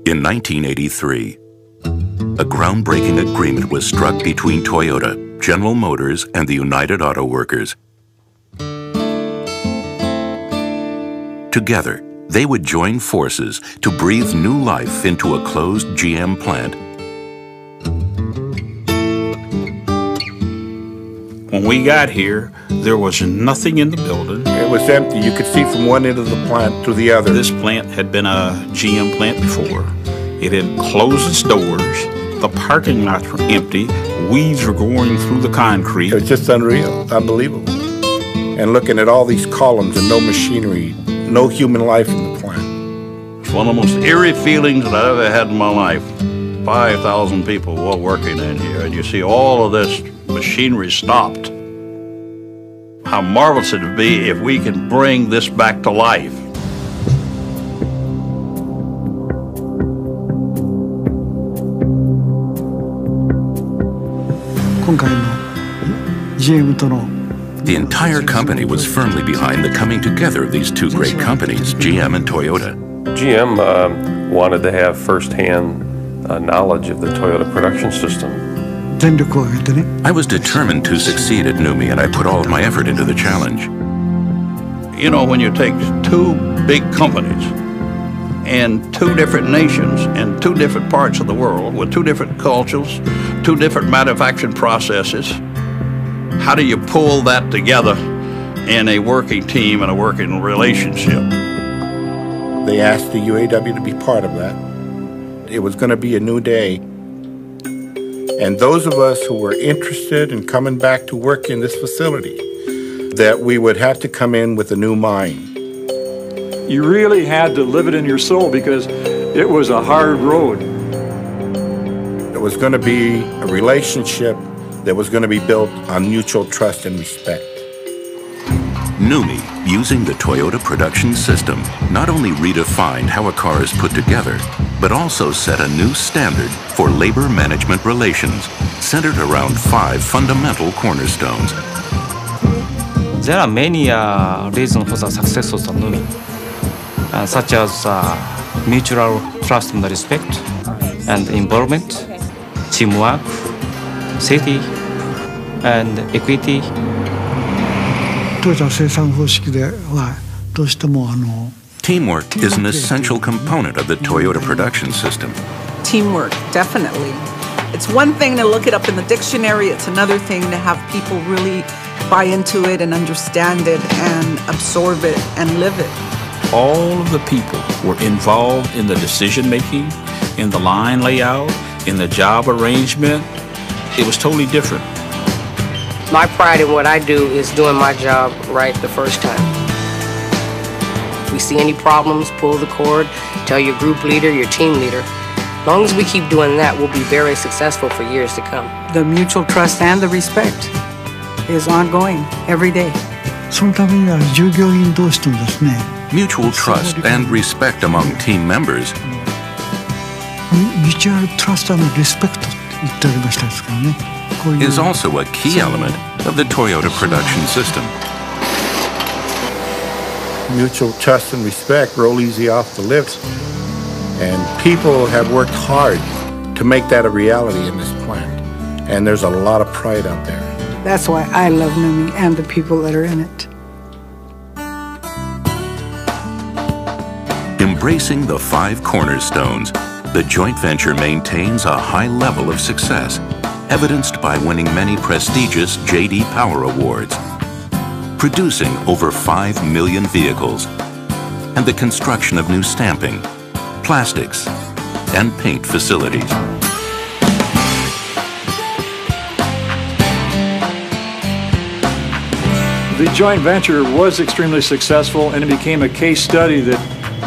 In 1983, a groundbreaking agreement was struck between Toyota, General Motors, and the United Auto Workers. Together, they would join forces to breathe new life into a closed GM plant. When we got here, there was nothing in the building. It was empty. You could see from one end of the plant to the other. This plant had been a GM plant before. It had closed its doors. The parking lots were empty. Weeds were growing through the concrete. It was just unreal, unbelievable. And looking at all these columns and no machinery, no human life in the plant. It's one of the most eerie feelings that I've ever had in my life. 5,000 people were working in here, and you see all of this machinery stopped. How marvelous it would be if we can bring this back to life. The entire company was firmly behind the coming together of these two great companies, GM and Toyota. GM wanted to have first-hand knowledge of the Toyota production system. I was determined to succeed at NUMMI, and I put all of my effort into the challenge. You know, when you take two big companies and two different nations and two different parts of the world with two different cultures, two different manufacturing processes, how do you pull that together in a working team and a working relationship? They asked the UAW to be part of that. It was going to be a new day. And those of us who were interested in coming back to work in this facility, that we would have to come in with a new mind. You really had to live it in your soul because it was a hard road. It was going to be a relationship that was going to be built on mutual trust and respect. NUMMI, using the Toyota production system, not only redefined how a car is put together, but also set a new standard for labor management relations, centered around 5 fundamental cornerstones. There are many reasons for the success of the NUMMI. such as mutual trust and respect, and involvement, teamwork, safety, and equity. トヨタ生産方式ではどうしてもTeamwork is an essential component of the Toyota production system. Teamwork, definitely. It's one thing to look it up in the dictionary, it's another thing to have people really buy into it and understand it and absorb it and live it. All of the people were involved in the decision making, in the line layout, in the job arrangement. It was totally different. My pride in what I do is doing my job right the first time. If we see any problems, pull the cord, tell your group leader, your team leader. As long as we keep doing that, we'll be very successful for years to come. The mutual trust and the respect is ongoing every day. そのためには従業員同士とですね。Mutual trust and respect among team members. Mutual trust and respect って言ってありましたですからね。Is also a key element of the Toyota production system. Mutual trust and respect roll easy off the lips, and people have worked hard to make that a reality in this plant, and there's a lot of pride out there. That's why I love NUMMI and the people that are in it. Embracing the 5 cornerstones, the joint venture maintains a high level of success, evidenced by winning many prestigious J.D. Power Awards, producing over 5 million vehicles, and the construction of new stamping, plastics, and paint facilities. The joint venture was extremely successful, and it became a case study that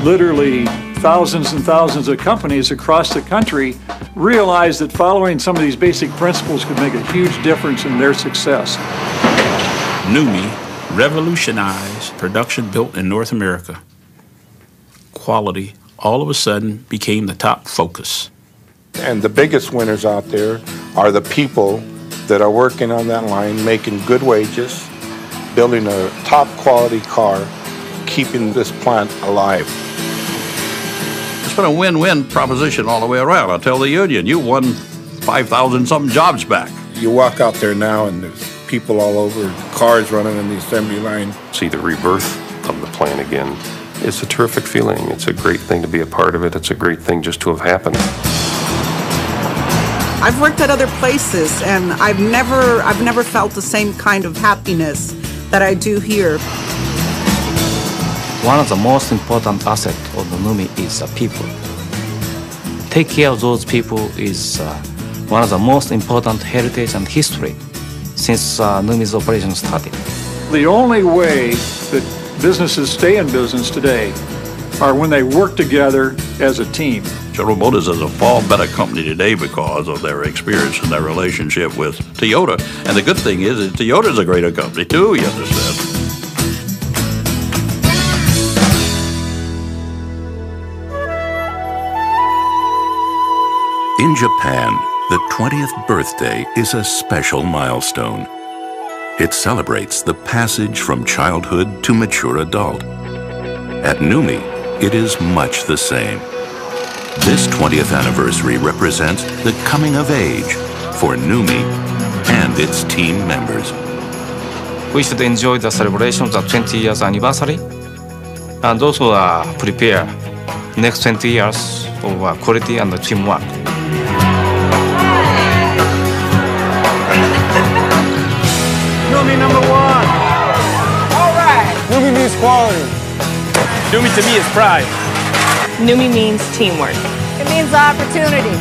literally thousands and thousands of companies across the country realized that following some of these basic principles could make a huge difference in their success. NUMMI revolutionized production built in North America. Quality all of a sudden became the top focus. And the biggest winners out there are the people that are working on that line, making good wages, building a top quality car, keeping this plant alive. It's been a win-win proposition all the way around. I tell the union, you won 5,000 something jobs back. You walk out there now and there's people all over, cars running in the assembly line. See the rebirth of the plant again. It's a terrific feeling. It's a great thing to be a part of it. It's a great thing just to have happened. I've worked at other places and I've never felt the same kind of happiness that I do here. One of the most important assets of the NUMMI is the people. Take care of those people is one of the most important heritage and history since NUMMI's operation started. The only way that businesses stay in business today are when they work together as a team. General Motors is a far better company today because of their experience and their relationship with Toyota. And the good thing is that Toyota's a greater company too, you understand. In Japan, the 20th birthday is a special milestone. It celebrates the passage from childhood to mature adult. At NUMMI, it is much the same. This 20th anniversary represents the coming of age for NUMMI and its team members. We should enjoy the celebration of the 20 years anniversary and also prepare next 20 years of quality and teamwork. NUMMI #1. All right. NUMMI means quality. NUMMI to me is pride. NUMMI means teamwork. It means opportunity.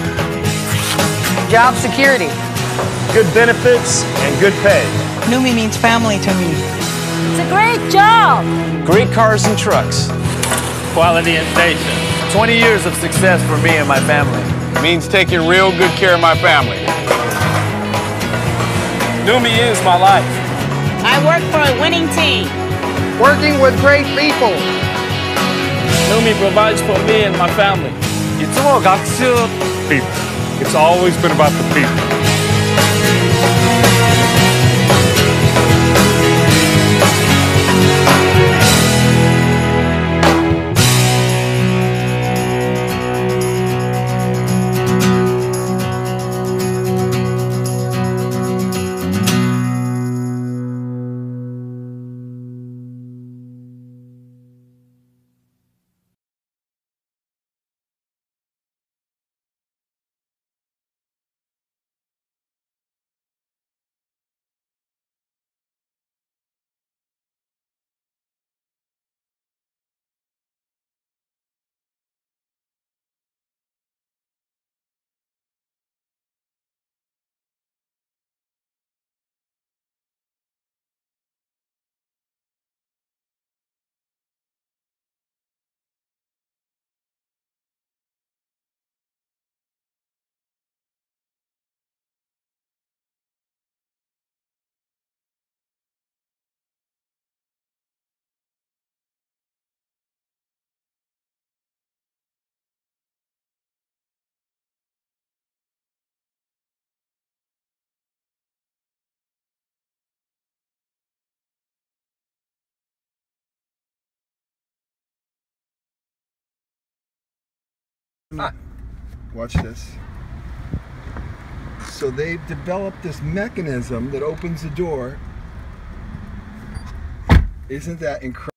Job security. Good benefits and good pay. NUMMI means family to me. It's a great job. Great cars and trucks. Quality innovation. 20 years of success for me and my family. Means taking real good care of my family. NUMMI is my life. I work for a winning team. Working with great people. NUMMI provides for me and my family. It's all people. It's always been about the people. Watch this. So they've developed this mechanism that opens the door. Isn't that incredible?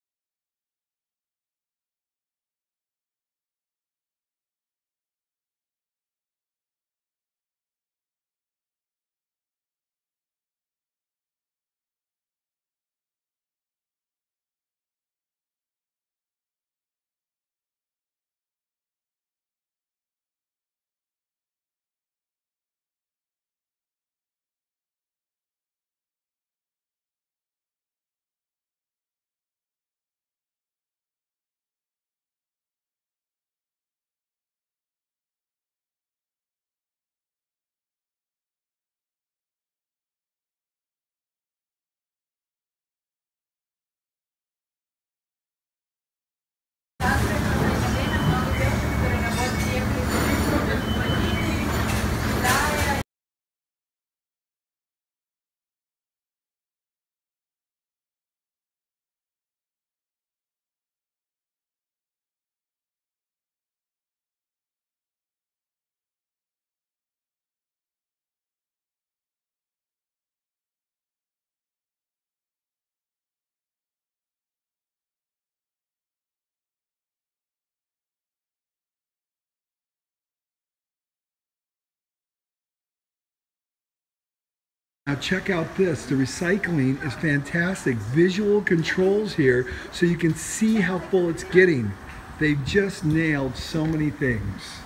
Now check out this, the recycling is fantastic. Visual controls here so you can see how full it's getting. They've just nailed so many things.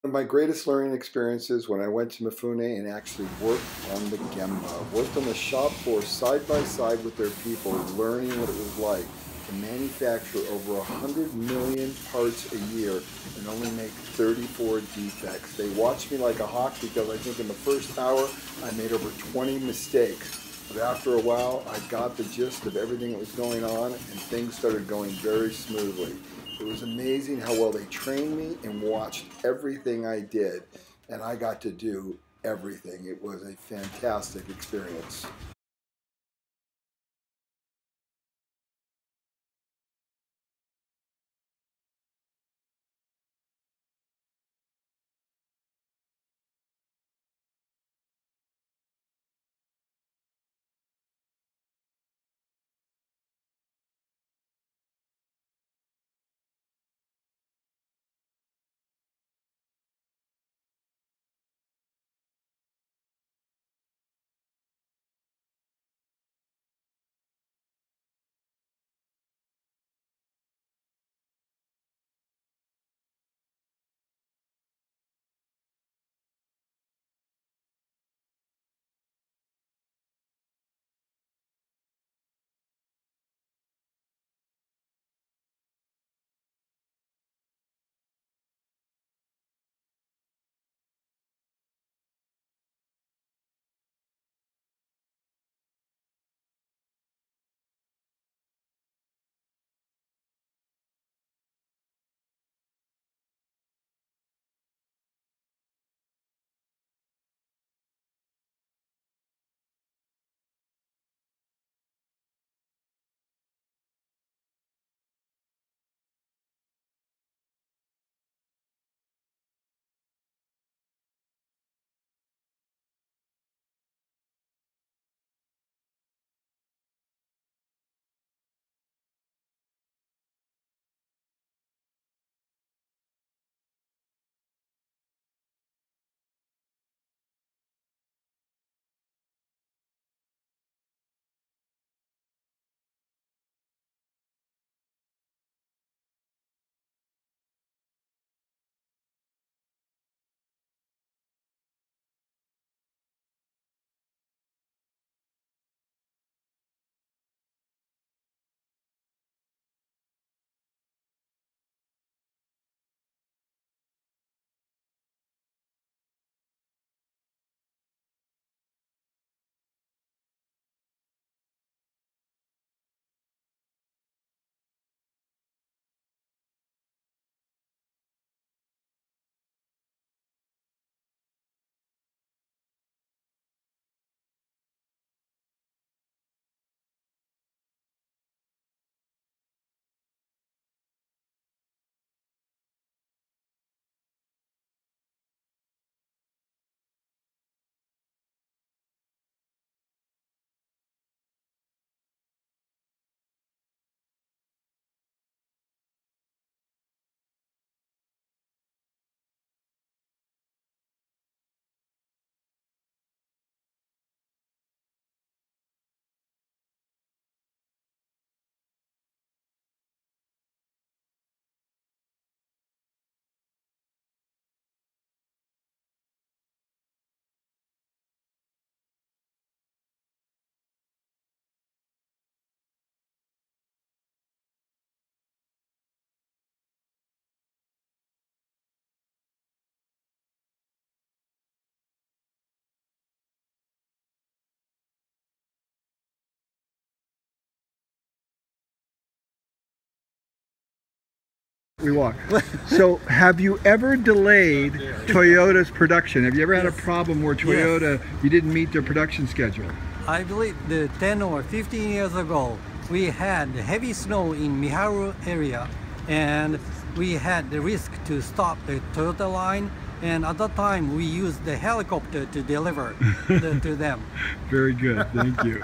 One of my greatest learning experiences when I went to Mifune and actually worked on the Gemba, worked on the shop floor side by side with their people, learning what it was like to manufacture over 100 million parts a year and only make 34 defects. They watched me like a hawk because I think in the first hour I made over 20 mistakes. But after a while I got the gist of everything that was going on and things started going very smoothly. It was amazing how well they trained me and watched everything I did, and I got to do everything. It was a fantastic experience. We walk. So have you ever delayed Toyota's production? Have you ever had a problem where Toyota, you didn't meet their production schedule? I believe the 10 or 15 years ago, we had heavy snow in Miharu area, and we had the risk to stop the Toyota line, and at that time we used the helicopter to deliver to them. Very good, thank you.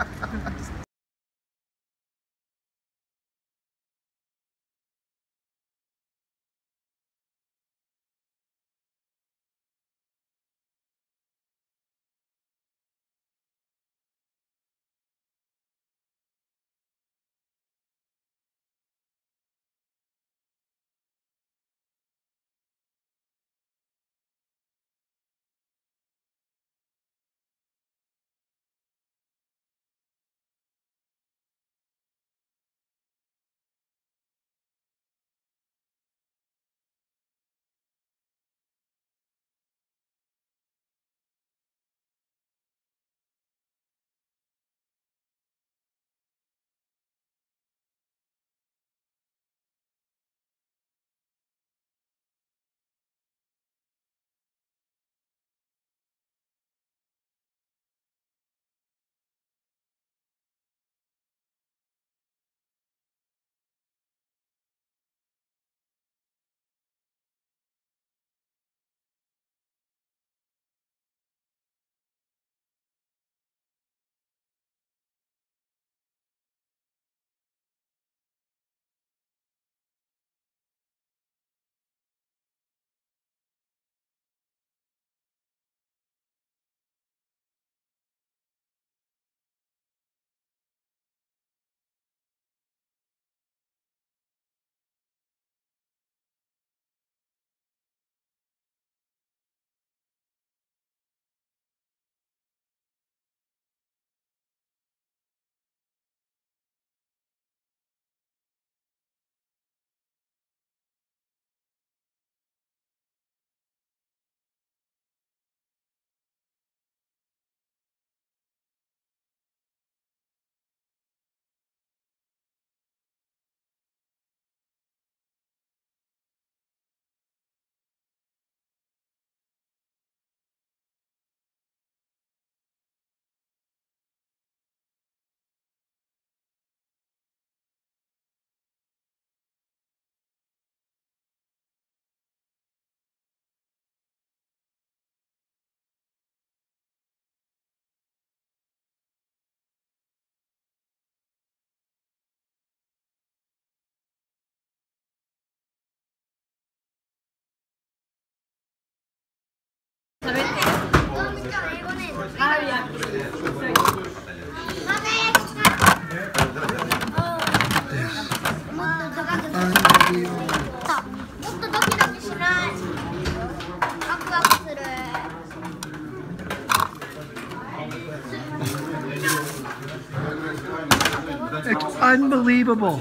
It's unbelievable.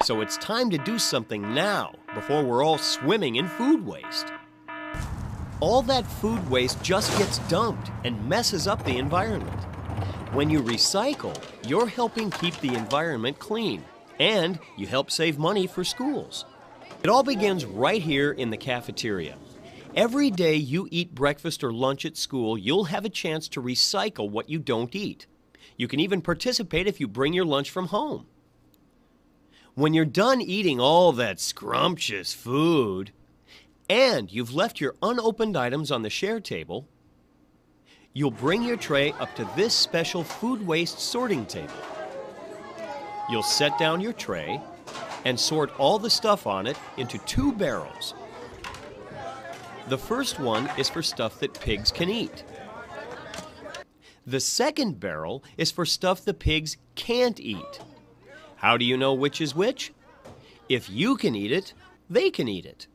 So it's time to do something now, before we're all swimming in food waste. All that food waste just gets dumped and messes up the environment. When you recycle, you're helping keep the environment clean, and you help save money for schools. It all begins right here in the cafeteria. Every day you eat breakfast or lunch at school, you'll have a chance to recycle what you don't eat. You can even participate if you bring your lunch from home. When you're done eating all that scrumptious food, and you've left your unopened items on the share table, you'll bring your tray up to this special food waste sorting table. You'll set down your tray and sort all the stuff on it into 2 barrels. The first one is for stuff that pigs can eat. The second barrel is for stuff the pigs can't eat. How do you know which is which? If you can eat it, they can eat it.